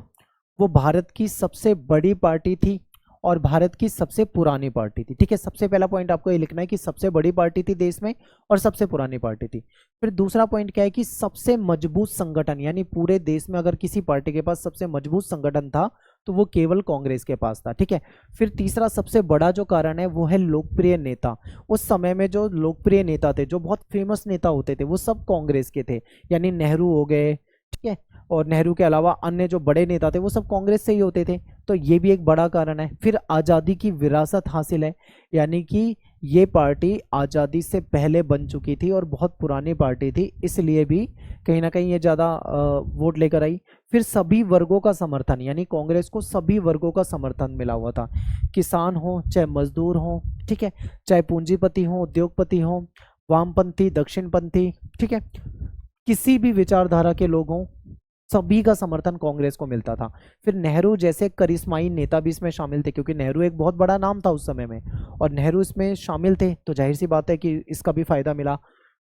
वो भारत की सबसे बड़ी पार्टी थी और भारत की सबसे पुरानी पार्टी थी, ठीक है। सबसे पहला पॉइंट आपको ये लिखना है कि सबसे बड़ी पार्टी थी देश में और सबसे पुरानी पार्टी थी। फिर दूसरा पॉइंट क्या है कि सबसे मजबूत संगठन, यानी पूरे देश में अगर किसी पार्टी के पास सबसे मजबूत संगठन था तो वो केवल कांग्रेस के पास था, ठीक है। फिर तीसरा सबसे बड़ा जो कारण है वो है लोकप्रिय नेता। उस समय में जो लोकप्रिय नेता थे, जो बहुत फेमस नेता होते थे, वो सब कांग्रेस के थे, यानी नेहरू हो गए, ठीक है। और नेहरू के अलावा अन्य जो बड़े नेता थे वो सब कांग्रेस से ही होते थे, तो ये भी एक बड़ा कारण है। फिर आज़ादी की विरासत हासिल है, यानी कि ये पार्टी आज़ादी से पहले बन चुकी थी और बहुत पुरानी पार्टी थी, इसलिए भी कहीं ना कहीं ये ज़्यादा वोट लेकर आई। फिर सभी वर्गों का समर्थन, यानी कांग्रेस को सभी वर्गों का समर्थन मिला हुआ था, किसान हो चाहे मजदूर हो, ठीक है, चाहे पूंजीपति हो, उद्योगपति हो, वामपंथी, दक्षिणपंथी, ठीक है, किसी भी विचारधारा के लोग हों, सभी का समर्थन कांग्रेस को मिलता था। फिर नेहरू जैसे करिश्माई नेता भी इसमें शामिल थे, क्योंकि नेहरू एक बहुत बड़ा नाम था उस समय में और नेहरू इसमें शामिल थे, तो जाहिर सी बात है कि इसका भी फायदा मिला।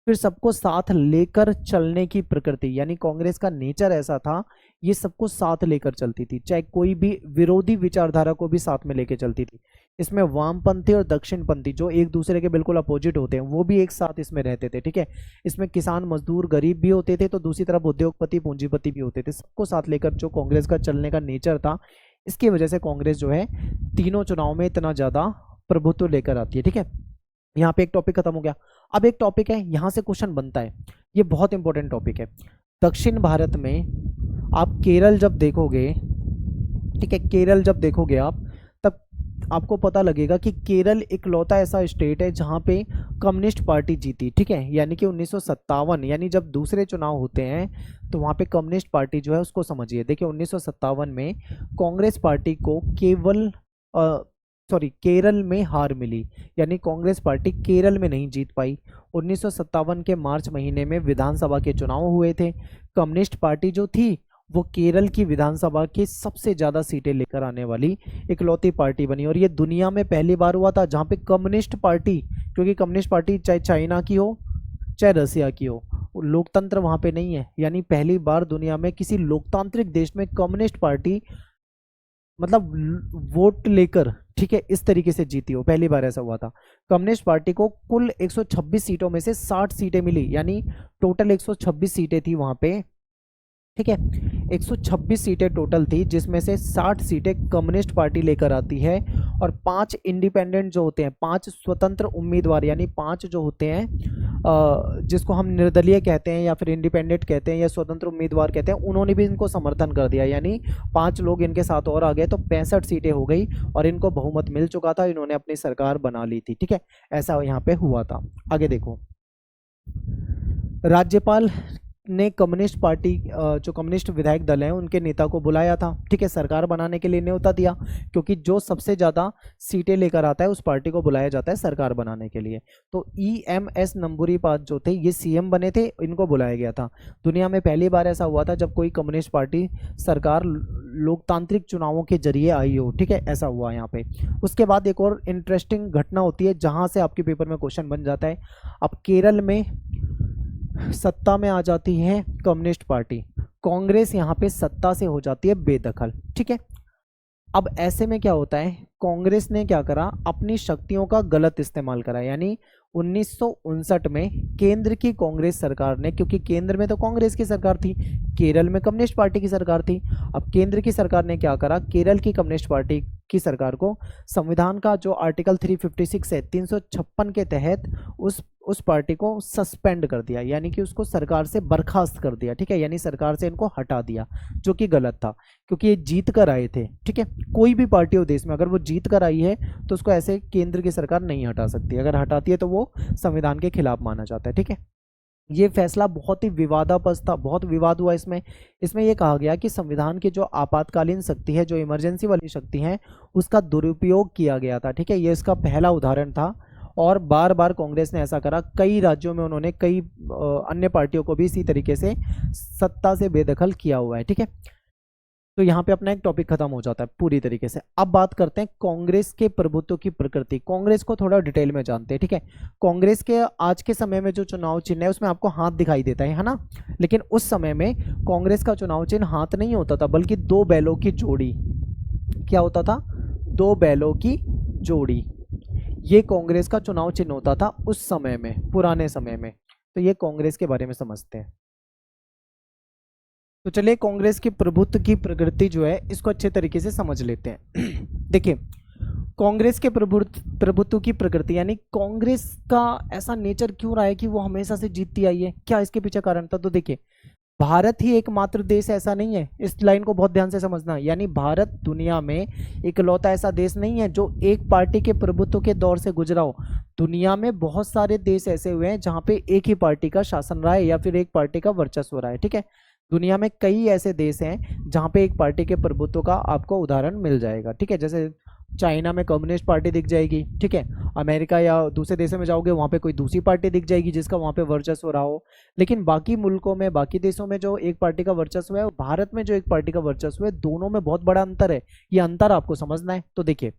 फिर सबको साथ लेकर चलने की प्रकृति, यानी कांग्रेस का नेचर ऐसा था, ये सबको साथ लेकर चलती थी, चाहे कोई भी विरोधी विचारधारा को भी साथ में लेकर चलती थी। इसमें वामपंथी और दक्षिणपंथी जो एक दूसरे के बिल्कुल अपोजिट होते हैं, वो भी एक साथ इसमें रहते थे, ठीक है। इसमें किसान, मजदूर, गरीब भी होते थे, तो दूसरी तरफ उद्योगपति, पूंजीपति भी होते थे, सबको साथ लेकर जो कांग्रेस का चलने का नेचर था, इसकी वजह से कांग्रेस जो है तीनों चुनाव में इतना ज्यादा प्रभुत्व लेकर आती है, ठीक है। यहाँ पे एक टॉपिक खत्म हो गया। अब एक टॉपिक है, यहां से क्वेश्चन बनता है, ये बहुत इंपॉर्टेंट टॉपिक है। दक्षिण भारत में आप केरल जब देखोगे, ठीक है, केरल जब देखोगे आप, तब आपको पता लगेगा कि केरल इकलौता ऐसा स्टेट है जहां पे कम्युनिस्ट पार्टी जीती, ठीक है। यानी कि 1957, यानी जब दूसरे चुनाव होते हैं तो वहां पे कम्युनिस्ट पार्टी जो है उसको समझिए। देखिए 1957 में कांग्रेस पार्टी को केरल में हार मिली, यानी कांग्रेस पार्टी केरल में नहीं जीत पाई। 1957 के मार्च महीने में विधानसभा के चुनाव हुए थे। कम्युनिस्ट पार्टी जो थी वो केरल की विधानसभा की सबसे ज़्यादा सीटें लेकर आने वाली इकलौती पार्टी बनी, और ये दुनिया में पहली बार हुआ था जहाँ पे कम्युनिस्ट पार्टी, क्योंकि कम्युनिस्ट पार्टी चाहे चाइना की हो चाहे रसिया की हो, लोकतंत्र वहाँ पे नहीं है, यानी पहली बार दुनिया में किसी लोकतांत्रिक देश में कम्युनिस्ट पार्टी मतलब वोट लेकर, ठीक है, इस तरीके से जीती हो, पहली बार ऐसा हुआ था। कम्युनिस्ट पार्टी को कुल 126 सीटों में से 60 सीटें मिली, यानी टोटल 126 सीटें थी वहां पे, ठीक है। 126 सीटें टोटल थी, जिसमें से 60 सीटें कम्युनिस्ट पार्टी लेकर आती है और 5 इंडिपेंडेंट जो होते हैं, 5 स्वतंत्र उम्मीदवार, यानी 5 जो होते हैं जिसको हम निर्दलीय कहते हैं या फिर इंडिपेंडेंट कहते हैं या स्वतंत्र उम्मीदवार कहते हैं, उन्होंने भी इनको समर्थन कर दिया, यानी 5 लोग इनके साथ और आ गए, तो 65 सीटें हो गई और इनको बहुमत मिल चुका था, इन्होंने अपनी सरकार बना ली थी, ठीक है। ऐसा यहाँ पे हुआ था। आगे देखो, राज्यपाल ने कम्युनिस्ट पार्टी जो कम्युनिस्ट विधायक दल हैं उनके नेता को बुलाया था, ठीक है, सरकार बनाने के लिए न्योता दिया, क्योंकि जो सबसे ज़्यादा सीटें लेकर आता है उस पार्टी को बुलाया जाता है सरकार बनाने के लिए। तो EMS नंबूरीपाद जो थे ये CM बने थे, इनको बुलाया गया था। दुनिया में पहली बार ऐसा हुआ था जब कोई कम्युनिस्ट पार्टी सरकार लोकतांत्रिक चुनावों के जरिए आई हो, ठीक है, ऐसा हुआ यहाँ पे। उसके बाद एक और इंटरेस्टिंग घटना होती है जहाँ से आपके पेपर में क्वेश्चन बन जाता है। अब केरल में सत्ता में आ जाती है कम्युनिस्ट पार्टी, कांग्रेस यहाँ पे सत्ता से हो जाती है बेदखल, ठीक है। अब ऐसे में क्या होता है, कांग्रेस ने क्या करा, अपनी शक्तियों का गलत इस्तेमाल करा, यानी 1959 में केंद्र की कांग्रेस सरकार ने, क्योंकि केंद्र में तो कांग्रेस की सरकार थी, केरल में कम्युनिस्ट पार्टी की सरकार थी, अब केंद्र की सरकार ने क्या करा, केरल की कम्युनिस्ट पार्टी की सरकार को संविधान का जो आर्टिकल 356 है, 356 के तहत उस पार्टी को सस्पेंड कर दिया, यानी कि उसको सरकार से बर्खास्त कर दिया, ठीक है, यानी सरकार से इनको हटा दिया, जो कि गलत था, क्योंकि ये जीत कर आए थे, ठीक है। कोई भी पार्टी हो देश में अगर वो जीत कर आई है तो उसको ऐसे केंद्र की सरकार नहीं हटा सकती, अगर हटाती है तो वो संविधान के खिलाफ माना जाता है, ठीक है। ये फैसला बहुत ही विवादास्पद था, बहुत विवाद हुआ इसमें। इसमें ये कहा गया कि संविधान की जो आपातकालीन शक्ति है, जो इमरजेंसी वाली शक्ति है, उसका दुरुपयोग किया गया था। ठीक है, ये इसका पहला उदाहरण था और बार बार कांग्रेस ने ऐसा करा। कई राज्यों में उन्होंने कई अन्य पार्टियों को भी इसी तरीके से सत्ता से बेदखल किया हुआ है। ठीक है, तो यहाँ पे अपना एक टॉपिक खत्म हो जाता है पूरी तरीके से। अब बात करते हैं कांग्रेस के प्रभुत्व की प्रकृति। कांग्रेस को थोड़ा डिटेल में जानते हैं। ठीक है, कांग्रेस के आज के समय में जो चुनाव चिन्ह है उसमें आपको हाथ दिखाई देता है ना, लेकिन उस समय में कांग्रेस का चुनाव चिन्ह हाथ नहीं होता था, बल्कि दो बैलों की जोड़ी। क्या होता था? दो बैलों की जोड़ी। ये कांग्रेस का चुनाव चिन्ह होता था उस समय में, पुराने समय में। तो ये कांग्रेस के बारे में समझते हैं। तो चलिए कांग्रेस की प्रभुत्व की प्रकृति जो है इसको अच्छे तरीके से समझ लेते हैं। देखिए, कांग्रेस के प्रभुत्व की प्रकृति यानी कांग्रेस का ऐसा नेचर क्यों रहा है कि वो हमेशा से जीतती आई है, क्या इसके पीछे कारण था? तो देखिए, भारत ही एकमात्र देश ऐसा नहीं है, इस लाइन को बहुत ध्यान से समझना, यानी भारत दुनिया में इकलौता ऐसा देश नहीं है जो एक पार्टी के प्रभुत्व के दौर से गुजरा हो। दुनिया में बहुत सारे देश ऐसे हुए हैं जहां पे एक ही पार्टी का शासन रहा है या फिर एक पार्टी का वर्चस्व रहा है। ठीक है, दुनिया में कई ऐसे देश हैं जहां पे एक पार्टी के प्रभुत्व का आपको उदाहरण मिल जाएगा। ठीक है, जैसे चाइना में कम्युनिस्ट पार्टी दिख जाएगी। ठीक है, अमेरिका या दूसरे देशों में जाओगे वहाँ पे कोई दूसरी पार्टी दिख जाएगी जिसका वहाँ पे वर्चस्व रहा हो। लेकिन बाकी मुल्कों में, बाकी देशों में जो एक पार्टी का वर्चस्व है और भारत में जो एक पार्टी का वर्चस्व है, दोनों में बहुत बड़ा अंतर है। ये अंतर आपको समझना है। तो देखिए,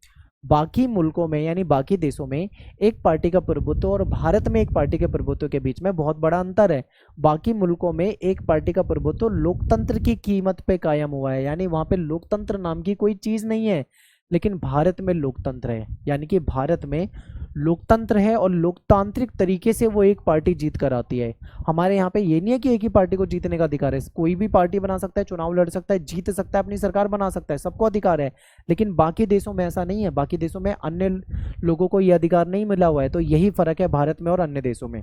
बाकी मुल्कों में यानी बाकी देशों में एक पार्टी का प्रभुत्व और भारत में एक पार्टी के प्रभुत्व के बीच में बहुत बड़ा अंतर है। बाकी मुल्कों में एक पार्टी का प्रभुत्व लोकतंत्र की कीमत पे कायम हुआ है, यानी वहां पे लोकतंत्र नाम की कोई चीज नहीं है। लेकिन भारत में लोकतंत्र है, यानी कि भारत में लोकतंत्र है और लोकतांत्रिक तरीके से वो एक पार्टी जीत कर आती है। हमारे यहाँ पे ये नहीं है कि एक ही पार्टी को जीतने का अधिकार है, कोई भी पार्टी बना सकता है, चुनाव लड़ सकता है, जीत सकता है, अपनी सरकार बना सकता है, सबको अधिकार है। लेकिन बाकी देशों में ऐसा नहीं है, बाकी देशों में अन्य लोगों को ये अधिकार नहीं मिला हुआ है। तो यही फर्क है भारत में और अन्य देशों में।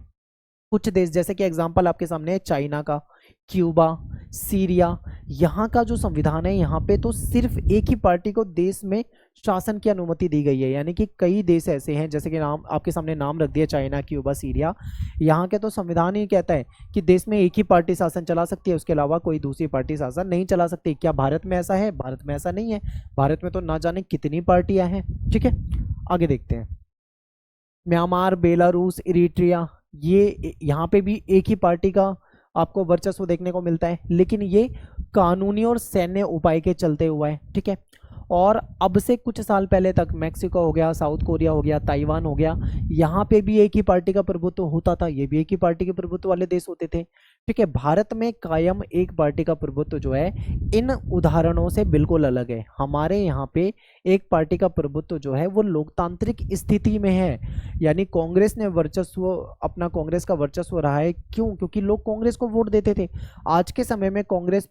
कुछ देश जैसे कि एग्जांपल आपके सामने है चाइना का, क्यूबा, सीरिया, यहाँ का जो संविधान है, यहाँ पे तो सिर्फ एक ही पार्टी को देश में शासन की अनुमति दी गई है। यानी कि कई देश ऐसे हैं, जैसे कि नाम आपके सामने नाम रख दिया, चाइना, क्यूबा, सीरिया, यहाँ के तो संविधान ही कहता है कि देश में एक ही पार्टी शासन चला सकती है, उसके अलावा कोई दूसरी पार्टी शासन नहीं चला सकती। क्या भारत में ऐसा है? भारत में ऐसा नहीं है। भारत में तो ना जाने कितनी पार्टियां हैं। ठीक है, आगे देखते हैं। म्यांमार, बेलारूस, इरिट्रिया, ये यहाँ पे भी एक ही पार्टी का आपको वर्चस्व देखने को मिलता है, लेकिन ये कानूनी और सैन्य उपाय के चलते हुआ है। ठीक है, और अब से कुछ साल पहले तक मैक्सिको हो गया, साउथ कोरिया हो गया, ताइवान हो गया, यहाँ पे भी एक ही पार्टी का प्रभुत्व होता था, ये भी एक ही पार्टी के प्रभुत्व वाले देश होते थे। ठीक है, भारत में कायम एक पार्टी का प्रभुत्व जो है इन उदाहरणों से बिल्कुल अलग है। हमारे यहाँ पे एक पार्टी का प्रभुत्व जो है वो लोकतांत्रिक स्थिति में है, यानी कांग्रेस ने वर्चस्व, अपना कांग्रेस का वर्चस्व रहा है। क्यों? क्योंकि लोग कांग्रेस को वोट देते थे। आज के समय में कांग्रेस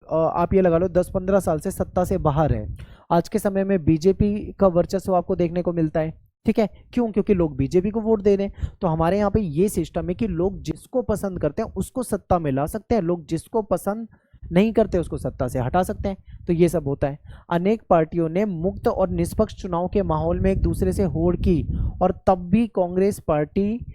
आप ये लगा लो 10-15 साल से सत्ता से बाहर है। आज के समय में बीजेपी का वर्चस्व आपको देखने को मिलता है। ठीक है, क्यों? क्योंकि लोग बीजेपी को वोट दे रहे हैं। तो हमारे यहाँ पे ये सिस्टम है कि लोग जिसको पसंद करते हैं उसको सत्ता में ला सकते हैं, लोग जिसको पसंद नहीं करते उसको सत्ता से हटा सकते हैं। तो ये सब होता है। अनेक पार्टियों ने मुक्त और निष्पक्ष चुनाव के माहौल में एक दूसरे से होड़ की और तब भी कांग्रेस पार्टी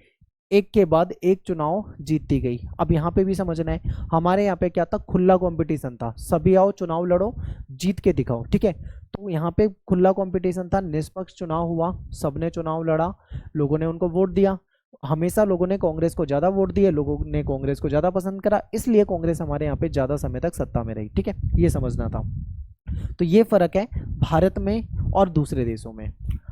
एक के बाद एक चुनाव जीतती गई। अब यहाँ पे भी समझना है, हमारे यहाँ पे क्या था? खुला कंपटीशन था, सभी आओ चुनाव लड़ो, जीत के दिखाओ। ठीक है, तो यहाँ पे खुला कंपटीशन था, निष्पक्ष चुनाव हुआ, सबने चुनाव लड़ा, लोगों ने उनको वोट दिया। हमेशा लोगों ने कांग्रेस को ज़्यादा वोट दिए, लोगों ने कांग्रेस को ज़्यादा पसंद करा, इसलिए कांग्रेस हमारे यहाँ पे ज़्यादा समय तक सत्ता में रही। ठीक है, ये समझना था। तो ये फर्क है भारत में और दूसरे देशों में।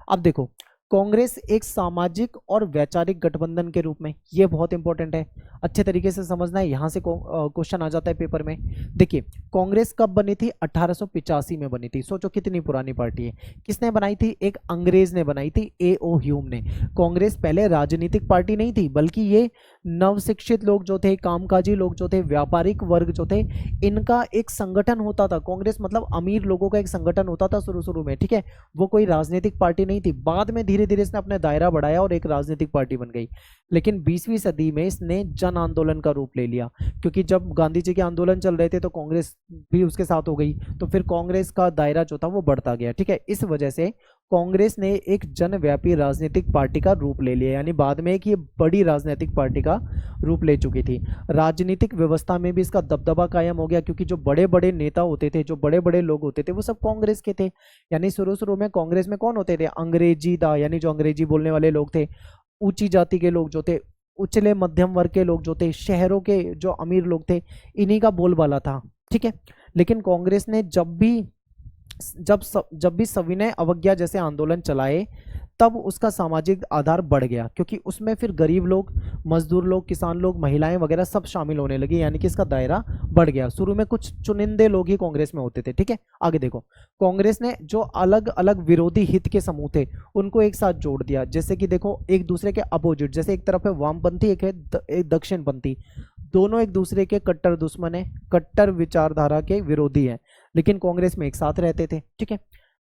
अब देखो, कांग्रेस एक सामाजिक और वैचारिक गठबंधन के रूप में, ये बहुत इंपॉर्टेंट है, अच्छे तरीके से समझना है, यहाँ से क्वेश्चन आ जाता है पेपर में। देखिए, कांग्रेस कब बनी थी? 1885 में बनी थी। सोचो कितनी पुरानी पार्टी है। किसने बनाई थी? एक अंग्रेज ने बनाई थी, A.O. ह्यूम ने। कांग्रेस पहले राजनीतिक पार्टी नहीं थी, बल्कि ये नवशिक्षित लोग जो थे, कामकाजी लोग जो थे, व्यापारिक वर्ग जो थे, इनका एक संगठन होता था। कांग्रेस मतलब अमीर लोगों का एक संगठन होता था शुरू शुरू में। ठीक है, वो कोई राजनीतिक पार्टी नहीं थी। बाद में धीरे धीरे इसने अपना दायरा बढ़ाया और एक राजनीतिक पार्टी बन गई। लेकिन 20वीं सदी में इसने जन आंदोलन का रूप ले लिया, क्योंकि जब गांधी जी के आंदोलन चल रहे थे तो कांग्रेस भी उसके साथ हो गई, तो फिर कांग्रेस का दायरा जो था वो बढ़ता गया। ठीक है, इस वजह से कांग्रेस ने एक जनव्यापी राजनीतिक पार्टी का रूप ले लिया, यानी बाद में एक ये बड़ी राजनीतिक पार्टी का रूप ले चुकी थी। राजनीतिक व्यवस्था में भी इसका दबदबा कायम हो गया, क्योंकि जो बड़े बड़े नेता होते थे, जो बड़े बड़े लोग होते थे, वो सब कांग्रेस के थे। यानी शुरू शुरू में कांग्रेस में कौन होते थे? अंग्रेजी दा, यानी जो अंग्रेजी बोलने वाले लोग थे, ऊंची जाति के लोग जो थे, उचले मध्यम वर्ग के लोग जो थे, शहरों के जो अमीर लोग थे, इन्हीं का बोलबाला था। ठीक है, लेकिन कांग्रेस ने जब भी सविनय अवज्ञा जैसे आंदोलन चलाए, तब उसका सामाजिक आधार बढ़ गया, क्योंकि उसमें फिर गरीब लोग, मजदूर लोग, किसान लोग, महिलाएं वगैरह सब शामिल होने लगे, यानी कि इसका दायरा बढ़ गया। शुरू में कुछ चुनिंदे लोग ही कांग्रेस में होते थे। ठीक है, आगे देखो, कांग्रेस ने जो अलग अलग विरोधी हित के समूह थे उनको एक साथ जोड़ दिया। जैसे कि देखो, एक दूसरे के अपोजिट, जैसे एक तरफ है वामपंथी, एक है दक्षिणपंथी, दोनों एक दूसरे के कट्टर दुश्मन है, कट्टर विचारधारा के विरोधी हैं, लेकिन कांग्रेस में एक साथ रहते थे। ठीक है,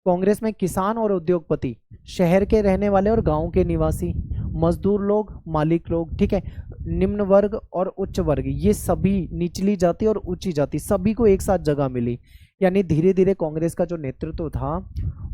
कांग्रेस में किसान और उद्योगपति, शहर के रहने वाले और गांव के निवासी, मजदूर लोग, मालिक लोग, ठीक है, निम्न वर्ग और उच्च वर्ग, ये सभी, निचली जाति और ऊंची जाति, सभी को एक साथ जगह मिली। यानी धीरे धीरे कांग्रेस का जो नेतृत्व था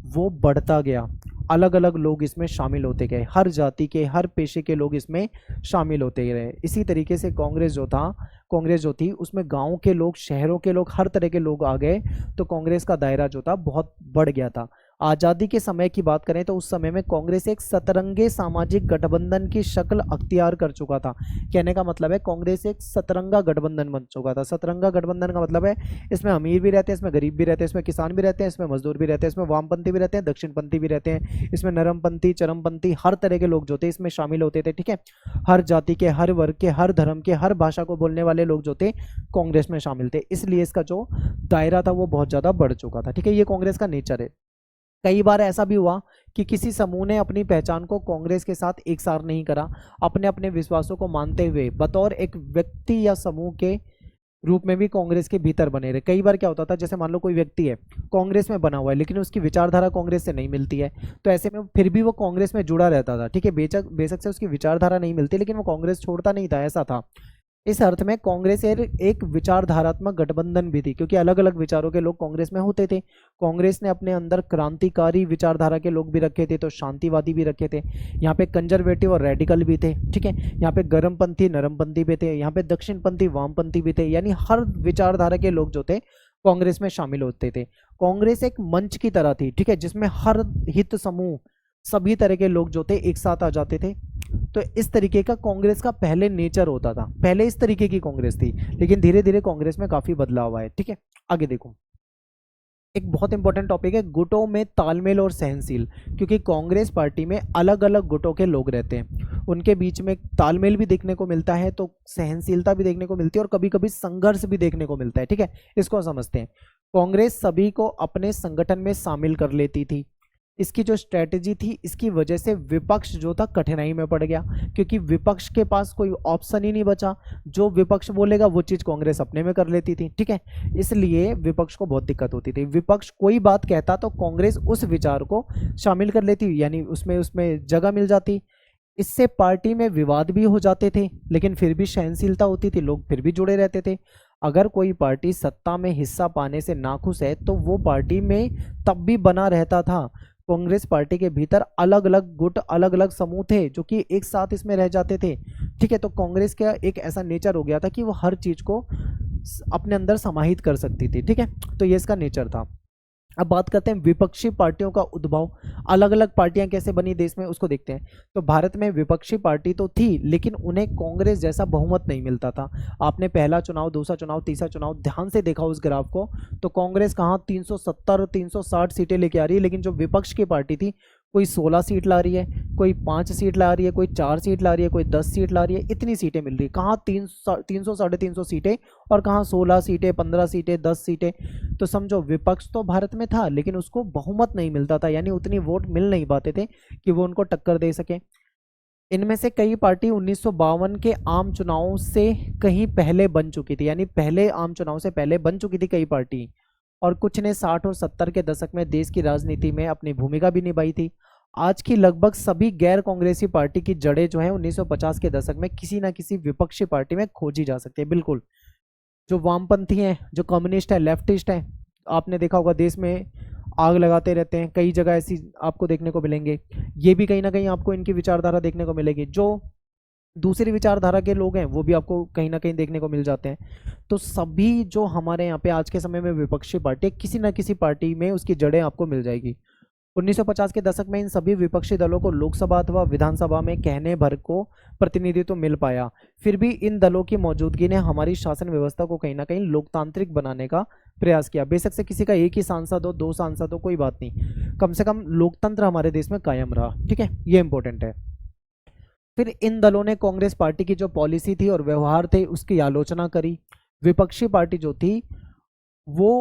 वो बढ़ता गया, अलग अलग लोग इसमें शामिल होते गए, हर जाति के, हर पेशे के लोग इसमें शामिल होते गए। इसी तरीके से कांग्रेस जो थी उसमें गांव के लोग, शहरों के लोग, हर तरह के लोग आ गए, तो कांग्रेस का दायरा जो था बहुत बढ़ गया था। आज़ादी के समय की बात करें तो उस समय में कांग्रेस एक सतरंगे सामाजिक गठबंधन की शक्ल अख्तियार कर चुका था। कहने का मतलब है कांग्रेस एक सतरंगा गठबंधन बन चुका था। सतरंगा गठबंधन का मतलब है इसमें अमीर भी रहते हैं, इसमें गरीब भी रहते हैं, इसमें किसान भी रहते हैं, इसमें मजदूर भी रहते हैं, इसमें वामपंथी भी रहते हैं, दक्षिणपंथी भी रहते हैं, इसमें नरमपंथी, चरमपंथी, हर तरह के लोग जो थे इसमें शामिल होते थे। ठीक है, हर जाति के, हर वर्ग के, हर धर्म के, हर भाषा को बोलने वाले लोग जो थे कांग्रेस में शामिल थे, इसलिए इसका जो दायरा था वो बहुत ज्यादा बढ़ चुका था। ठीक है, ये कांग्रेस का नेचर है। कई बार ऐसा भी हुआ कि किसी समूह ने अपनी पहचान को कांग्रेस के साथ एक सार नहीं करा, अपने अपने विश्वासों को मानते हुए बतौर एक व्यक्ति या समूह के रूप में भी कांग्रेस के भीतर बने रहे। कई बार क्या होता था, जैसे मान लो कोई व्यक्ति है, कांग्रेस में बना हुआ है, लेकिन उसकी विचारधारा कांग्रेस से नहीं मिलती है, तो ऐसे में फिर भी वो कांग्रेस में जुड़ा रहता था। ठीक है, बेशक से उसकी विचारधारा नहीं मिलती, लेकिन वो कांग्रेस छोड़ता नहीं था, ऐसा था। इस अर्थ में कांग्रेस एक विचारधारात्मक गठबंधन भी थी, क्योंकि अलग अलग विचारों के लोग कांग्रेस में होते थे। कांग्रेस ने अपने अंदर क्रांतिकारी विचारधारा के लोग भी रखे थे, तो शांतिवादी भी रखे थे। यहाँ पे कंजर्वेटिव और रेडिकल भी थे। ठीक है, यहाँ पे गर्मपंथी, नरमपंथी भी थे, यहाँ पे दक्षिणपंथी, वामपंथी भी थे, यानी हर विचारधारा के लोग जो थे कांग्रेस में शामिल होते थे। कांग्रेस एक मंच की तरह थी, ठीक है, जिसमें हर हित समूह, सभी तरह के लोग जो थे एक साथ आ जाते थे। तो इस तरीके का कांग्रेस का पहले नेचर होता था, पहले इस तरीके की कांग्रेस थी, लेकिन धीरे धीरे कांग्रेस में काफी बदलाव आए। ठीक है, आगे देखो, एक बहुत इंपॉर्टेंट टॉपिक है गुटों में तालमेल और सहनशील, क्योंकि कांग्रेस पार्टी में अलग अलग गुटों के लोग रहते हैं, उनके बीच में तालमेल भी देखने को मिलता है, तो सहनशीलता भी देखने को मिलती है, और कभी कभी संघर्ष भी देखने को मिलता है। ठीक है, इसको समझते हैं। कांग्रेस सभी को अपने संगठन में शामिल कर लेती थी। इसकी जो स्ट्रेटजी थी, इसकी वजह से विपक्ष जो था कठिनाई में पड़ गया, क्योंकि विपक्ष के पास कोई ऑप्शन ही नहीं बचा। जो विपक्ष बोलेगा वो चीज कांग्रेस अपने में कर लेती थी। ठीक है, इसलिए विपक्ष को बहुत दिक्कत होती थी। विपक्ष कोई बात कहता तो कांग्रेस उस विचार को शामिल कर लेती, यानी उसमें जगह मिल जाती। इससे पार्टी में विवाद भी हो जाते थे, लेकिन फिर भी सहनशीलता होती थी, लोग फिर भी जुड़े रहते थे। अगर कोई पार्टी सत्ता में हिस्सा पाने से नाखुश है तो वो पार्टी में तब भी बना रहता था। कांग्रेस पार्टी के भीतर अलग अलग गुट, अलग अलग समूह थे जो कि एक साथ इसमें रह जाते थे। ठीक है, तो कांग्रेस का एक ऐसा नेचर हो गया था कि वो हर चीज को अपने अंदर समाहित कर सकती थी। ठीक है, तो ये इसका नेचर था। अब बात करते हैं विपक्षी पार्टियों का उद्भव, अलग अलग पार्टियां कैसे बनी देश में, उसको देखते हैं। तो भारत में विपक्षी पार्टी तो थी, लेकिन उन्हें कांग्रेस जैसा बहुमत नहीं मिलता था। आपने पहला चुनाव, दूसरा चुनाव, तीसरा चुनाव ध्यान से देखा उस ग्राफ को, तो कांग्रेस कहाँ 370 360 सीटें लेके आ रही है, लेकिन जो विपक्ष की पार्टी थी, कोई 16 सीट ला रही है, कोई 5 सीट ला रही है, कोई 4 सीट ला रही है, कोई 10 सीट ला रही है। इतनी सीटें मिल रही है, कहाँ 300 350 सीटें, और कहाँ 16 सीटें, 15 सीटें, 10 सीटें। तो समझो विपक्ष तो भारत में था, लेकिन उसको बहुमत नहीं मिलता था, यानी उतनी वोट मिल नहीं पाते थे कि वो उनको टक्कर दे सके। इनमें से कई पार्टी 1952 के आम चुनाव से कहीं पहले बन चुकी थी, यानी पहले आम चुनाव से पहले बन चुकी थी कई पार्टी, और कुछ ने 60 और 70 के दशक में देश की राजनीति में अपनी भूमिका भी निभाई थी। आज की लगभग सभी गैर कांग्रेसी पार्टी की जड़ें जो है 1950 के दशक में किसी ना किसी विपक्षी पार्टी में खोजी जा सकती है। बिल्कुल, जो वामपंथी हैं, जो कम्युनिस्ट है, लेफ्टिस्ट हैं, आपने देखा होगा देश में आग लगाते रहते हैं, कई जगह ऐसी आपको देखने को मिलेंगे। ये भी कहीं ना कहीं आपको इनकी विचारधारा देखने को मिलेगी। जो दूसरी विचारधारा के लोग हैं वो भी आपको कहीं ना कहीं देखने को मिल जाते हैं। तो सभी जो हमारे यहाँ पे आज के समय में विपक्षी पार्टी है, किसी ना किसी पार्टी में उसकी जड़ें आपको मिल जाएगी। 1950 के दशक में इन सभी विपक्षी दलों को लोकसभा अथवा विधानसभा में कहने भर को प्रतिनिधित्व मिल पाया। फिर भी इन दलों की मौजूदगी ने हमारी शासन व्यवस्था को कहीं ना कहीं लोकतांत्रिक बनाने का प्रयास किया। बेशक से किसी का एक ही सांसद हो, दो सांसद हो, कोई बात नहीं, कम से कम लोकतंत्र हमारे देश में कायम रहा। ठीक है, ये इंपॉर्टेंट है। फिर इन दलों ने कांग्रेस पार्टी की जो पॉलिसी थी और व्यवहार थे उसकी आलोचना करी। विपक्षी पार्टी जो थी वो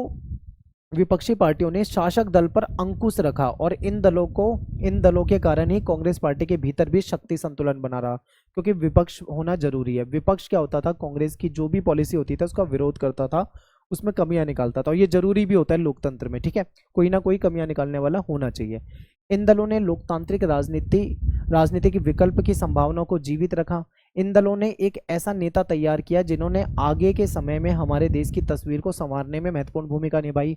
विपक्षी पार्टियों ने शासक दल पर अंकुश रखा और इन दलों के कारण ही कांग्रेस पार्टी के भीतर भी शक्ति संतुलन बना रहा, क्योंकि विपक्ष होना जरूरी है। विपक्ष क्या होता था, कांग्रेस की जो भी पॉलिसी होती थी उसका विरोध करता था, उसमें कमियां निकालता था, और ये जरूरी भी होता है लोकतंत्र में। ठीक है, कोई ना कोई कमियां निकालने वाला होना चाहिए। इन दलों ने लोकतांत्रिक राजनीति की विकल्प की संभावनाओं को जीवित रखा। इन दलों ने एक ऐसा नेता तैयार किया जिन्होंने आगे के समय में हमारे देश की तस्वीर को संवारने में महत्वपूर्ण भूमिका निभाई।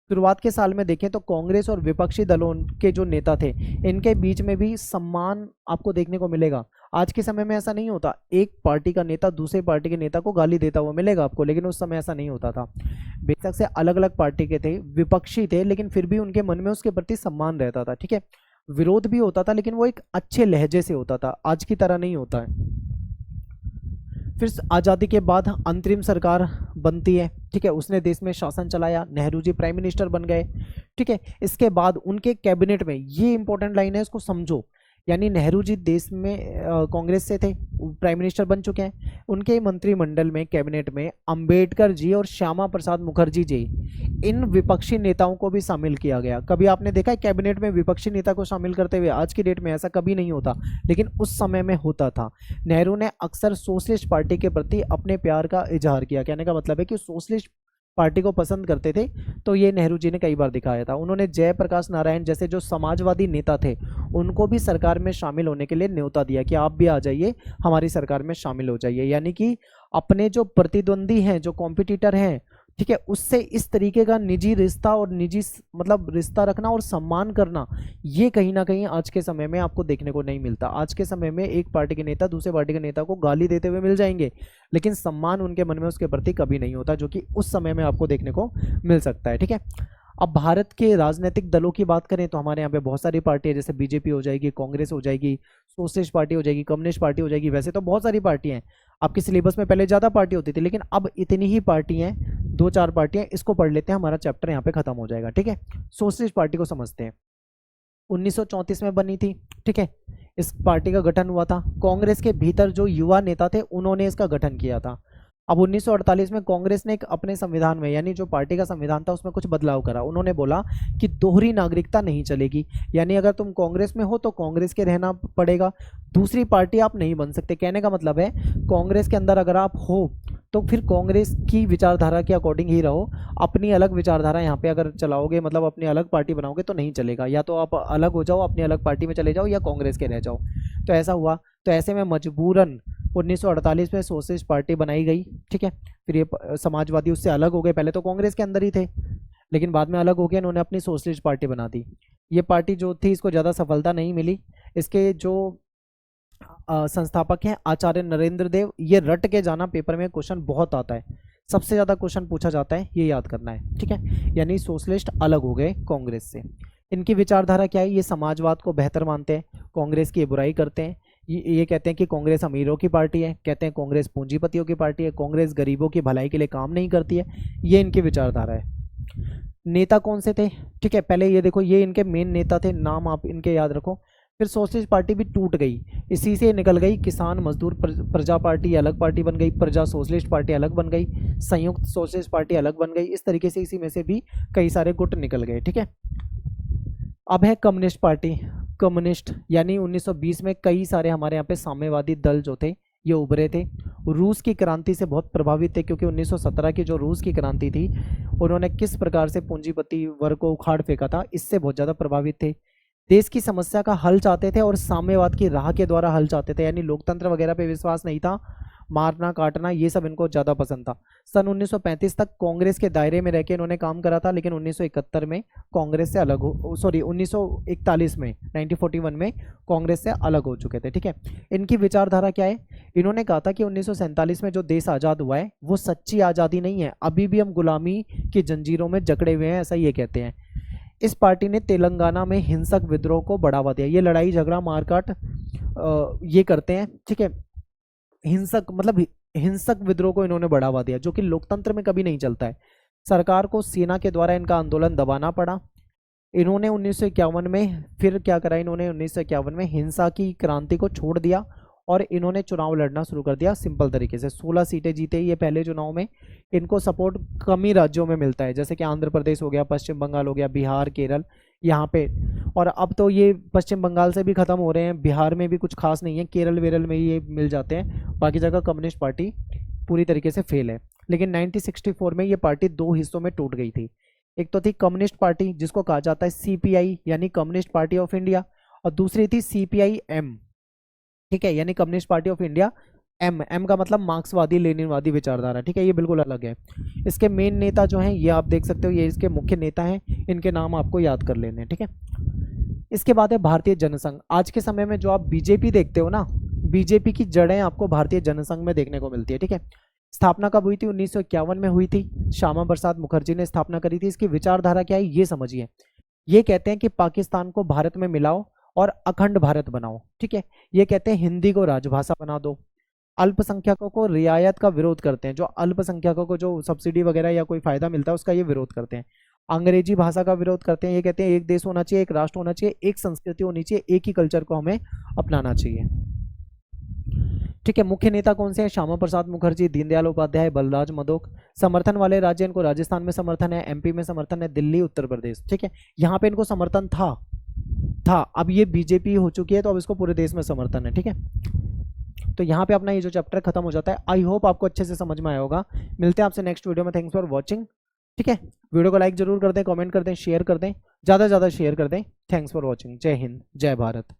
शुरुआत के साल में देखें तो कांग्रेस और विपक्षी दलों के जो नेता थे इनके बीच में भी सम्मान आपको देखने को मिलेगा। आज के समय में ऐसा नहीं होता, एक पार्टी का नेता दूसरे पार्टी के नेता को गाली देता हुआ मिलेगा आपको, लेकिन उस समय ऐसा नहीं होता था। बेशक से अलग अलग पार्टी के थे, विपक्षी थे, लेकिन फिर भी उनके मन में उसके प्रति सम्मान रहता था। ठीक है, विरोध भी होता था लेकिन वो एक अच्छे लहजे से होता था, आज की तरह नहीं होता है। फिर आज़ादी के बाद अंतरिम सरकार बनती है। ठीक है, उसने देश में शासन चलाया, नेहरू जी प्राइम मिनिस्टर बन गए। ठीक है, इसके बाद उनके कैबिनेट में, ये इंपॉर्टेंट लाइन है, इसको समझो, यानी नेहरू जी देश में कांग्रेस से थे, प्राइम मिनिस्टर बन चुके हैं। उनके मंत्रिमंडल में, कैबिनेट में अंबेडकर जी और श्यामा प्रसाद मुखर्जी जी, इन विपक्षी नेताओं को भी शामिल किया गया। कभी आपने देखा है कैबिनेट में विपक्षी नेता को शामिल करते हुए? आज की डेट में ऐसा कभी नहीं होता, लेकिन उस समय में होता था। नेहरू ने अक्सर सोशलिस्ट पार्टी के प्रति अपने प्यार का इजहार किया। कहने का मतलब है कि सोशलिस्ट पार्टी को पसंद करते थे, तो ये नेहरू जी ने कई बार दिखाया था। उन्होंने जयप्रकाश नारायण जैसे जो समाजवादी नेता थे उनको भी सरकार में शामिल होने के लिए न्योता दिया कि आप भी आ जाइए, हमारी सरकार में शामिल हो जाइए। यानी कि अपने जो प्रतिद्वंदी हैं, जो कॉम्पिटिटर हैं, ठीक है, उससे इस तरीके का निजी रिश्ता और निजी मतलब रिश्ता रखना और सम्मान करना, ये कहीं ना कहीं आज के समय में आपको देखने को नहीं मिलता। आज के समय में एक पार्टी के नेता दूसरे पार्टी के नेता को गाली देते हुए मिल जाएंगे, लेकिन सम्मान उनके मन में उसके प्रति कभी नहीं होता, जो कि उस समय में आपको देखने को मिल सकता है। ठीक है, अब भारत के राजनीतिक दलों की बात करें तो हमारे यहाँ पे बहुत सारी पार्टी है, जैसे बीजेपी हो जाएगी, कांग्रेस हो जाएगी, सोशलिस्ट पार्टी हो जाएगी, कम्युनिस्ट पार्टी हो जाएगी। वैसे तो बहुत सारी पार्टियां हैं, आपके सिलेबस में पहले ज़्यादा पार्टी होती थी, लेकिन अब इतनी ही पार्टी हैं, दो चार पार्टियां। इसको पढ़ लेते हैं, हमारा चैप्टर यहाँ पे खत्म हो जाएगा। ठीक है, सोशलिस्ट पार्टी को समझते हैं। 1934 में बनी थी। ठीक है, इस पार्टी का गठन हुआ था, कांग्रेस के भीतर जो युवा नेता थे उन्होंने इसका गठन किया था। अब 1948 में कांग्रेस ने एक अपने संविधान में, यानी जो पार्टी का संविधान था उसमें कुछ बदलाव करा। उन्होंने बोला कि दोहरी नागरिकता नहीं चलेगी, यानी अगर तुम कांग्रेस में हो तो कांग्रेस के रहना पड़ेगा, दूसरी पार्टी आप नहीं बन सकते। कहने का मतलब है कांग्रेस के अंदर अगर आप हो तो फिर कांग्रेस की विचारधारा के अकॉर्डिंग ही रहो, अपनी अलग विचारधारा यहाँ पे अगर चलाओगे, मतलब अपनी अलग पार्टी बनाओगे तो नहीं चलेगा। या तो आप अलग हो जाओ, अपनी अलग पार्टी में चले जाओ, या कांग्रेस के रह जाओ। तो ऐसा हुआ, तो ऐसे में मजबूरन 1948 में सोशलिस्ट पार्टी बनाई गई। ठीक है, फिर ये समाजवादी उससे अलग हो गए, पहले तो कांग्रेस के अंदर ही थे, लेकिन बाद में अलग हो गए, इन्होंने अपनी सोशलिस्ट पार्टी बना दी। ये पार्टी जो थी इसको ज़्यादा सफलता नहीं मिली। इसके जो संस्थापक हैं आचार्य नरेंद्र देव, ये रट के जाना, पेपर में क्वेश्चन बहुत आता है, सबसे ज़्यादा क्वेश्चन पूछा जाता है, ये याद करना है। ठीक है, यानी सोशलिस्ट अलग हो गए कांग्रेस से। इनकी विचारधारा क्या है? ये समाजवाद को बेहतर मानते हैं, कांग्रेस की बुराई करते हैं। ये कहते हैं कि कांग्रेस अमीरों की पार्टी है, कहते हैं कांग्रेस पूंजीपतियों की पार्टी है, कांग्रेस गरीबों की भलाई के लिए काम नहीं करती है। ये इनकी विचारधारा है। नेता कौन से थे? ठीक है, पहले ये देखो, ये इनके मेन नेता थे, नाम आप इनके याद रखो। फिर सोशलिस्ट पार्टी भी टूट गई, इसी से निकल गई किसान मजदूर प्रजा पार्टी अलग पार्टी बन गई, प्रजा सोशलिस्ट पार्टी अलग बन गई, संयुक्त सोशलिस्ट पार्टी अलग बन गई। इस तरीके से इसी में से भी कई सारे गुट निकल गए। ठीक है, अब है कम्युनिस्ट पार्टी। कम्युनिस्ट यानी 1920 में कई सारे हमारे यहाँ पे साम्यवादी दल जो थे ये उभरे थे। रूस की क्रांति से बहुत प्रभावित थे, क्योंकि 1917 की जो रूस की क्रांति थी उन्होंने किस प्रकार से पूंजीपति वर्ग को उखाड़ फेंका था, इससे बहुत ज़्यादा प्रभावित थे। देश की समस्या का हल चाहते थे और साम्यवाद की राह के द्वारा हल चाहते थे, यानी लोकतंत्र वगैरह पे विश्वास नहीं था, मारना काटना ये सब इनको ज़्यादा पसंद था। सन 1935 तक कांग्रेस के दायरे में रह के इन्होंने काम करा था, लेकिन 1971 में कांग्रेस से अलग हो, सॉरी 1941 में 1941 में कांग्रेस से अलग हो चुके थे। ठीक है, इनकी विचारधारा क्या है? इन्होंने कहा था कि 1947 में जो देश आज़ाद हुआ है वो सच्ची आज़ादी नहीं है, अभी भी हम गुलामी की जंजीरों में जकड़े हुए हैं, ऐसा ये कहते हैं। इस पार्टी ने तेलंगाना में हिंसक विद्रोह को बढ़ावा दिया। ये लड़ाई झगड़ा मारकाट ये करते हैं। ठीक है, हिंसक मतलब हिंसक विद्रोह को इन्होंने बढ़ावा दिया, जो कि लोकतंत्र में कभी नहीं चलता है। सरकार को सेना के द्वारा इनका आंदोलन दबाना पड़ा। इन्होंने 1951 में फिर क्या करा, इन्होंने 1951 में हिंसा की क्रांति को छोड़ दिया और इन्होंने चुनाव लड़ना शुरू कर दिया सिंपल तरीके से। 16 सीटें जीते ये पहले चुनाव में। इनको सपोर्ट कम ही राज्यों में मिलता है, जैसे कि आंध्र प्रदेश हो गया, पश्चिम बंगाल हो गया, बिहार, केरल, यहाँ पे। और अब तो ये पश्चिम बंगाल से भी ख़त्म हो रहे हैं, बिहार में भी कुछ खास नहीं है, केरल वेरल में ये मिल जाते हैं, बाकी जगह कम्युनिस्ट पार्टी पूरी तरीके से फेल है। लेकिन 1964 में ये पार्टी दो हिस्सों में टूट गई थी। एक तो थी कम्युनिस्ट पार्टी जिसको कहा जाता है CPI यानी कम्युनिस्ट पार्टी ऑफ इंडिया, और दूसरी थी CPI-M, ठीक है, यानी communist party of India. M का मतलब मार्क्सवादी लेनिनवादी विचारधारा। ठीक है, ये बिल्कुल अलग है। इसके मेन नेता जो हैं ये आप देख सकते हो, ये इसके मुख्य नेता हैं, इनके नाम आपको याद कर लेने हैं। ठीक है, इसके बाद है भारतीय जनसंघ। आज के समय में जो आप बीजेपी देखते हो ना, बीजेपी की जड़ें आपको भारतीय जनसंघ में देखने को मिलती है। ठीक है, स्थापना कब हुई थी? 1951 में हुई थी, श्यामा प्रसाद मुखर्जी ने स्थापना करी थी। इसकी विचारधारा क्या है ये समझिए। ये कहते हैं कि पाकिस्तान को भारत में मिलाओ और अखंड भारत बनाओ। ठीक है, ये कहते हैं हिंदी को राजभाषा बना दो। अल्पसंख्यकों को रियायत का विरोध करते हैं, जो अल्पसंख्यकों को जो सब्सिडी वगैरह या कोई फायदा मिलता है उसका ये विरोध करते हैं। अंग्रेजी भाषा का विरोध करते हैं। ये कहते हैं एक देश होना चाहिए, एक राष्ट्र होना चाहिए, एक संस्कृति होनी चाहिए, एक ही कल्चर को हमें अपनाना चाहिए। ठीक है, मुख्य नेता कौन से हैं? श्यामा प्रसाद मुखर्जी, दीनदयाल उपाध्याय, बलराज मधोक। समर्थन वाले राज्य इनको राजस्थान में समर्थन है, MP में समर्थन है, दिल्ली, उत्तर प्रदेश। ठीक है, यहाँ पे इनको समर्थन था। अब ये बीजेपी हो चुकी है तो अब इसको पूरे देश में समर्थन है। ठीक है, तो यहाँ पे अपना ये जो चैप्टर खत्म हो जाता है। आई होप आपको अच्छे से समझ में आया होगा। मिलते हैं आपसे नेक्स्ट वीडियो में। Thanks for watching. ठीक है, वीडियो को लाइक जरूर कर दें, कमेंट कर दें, शेयर कर दें, ज़्यादा से ज़्यादा शेयर कर दें। Thanks for watching. जय हिंद, जय भारत।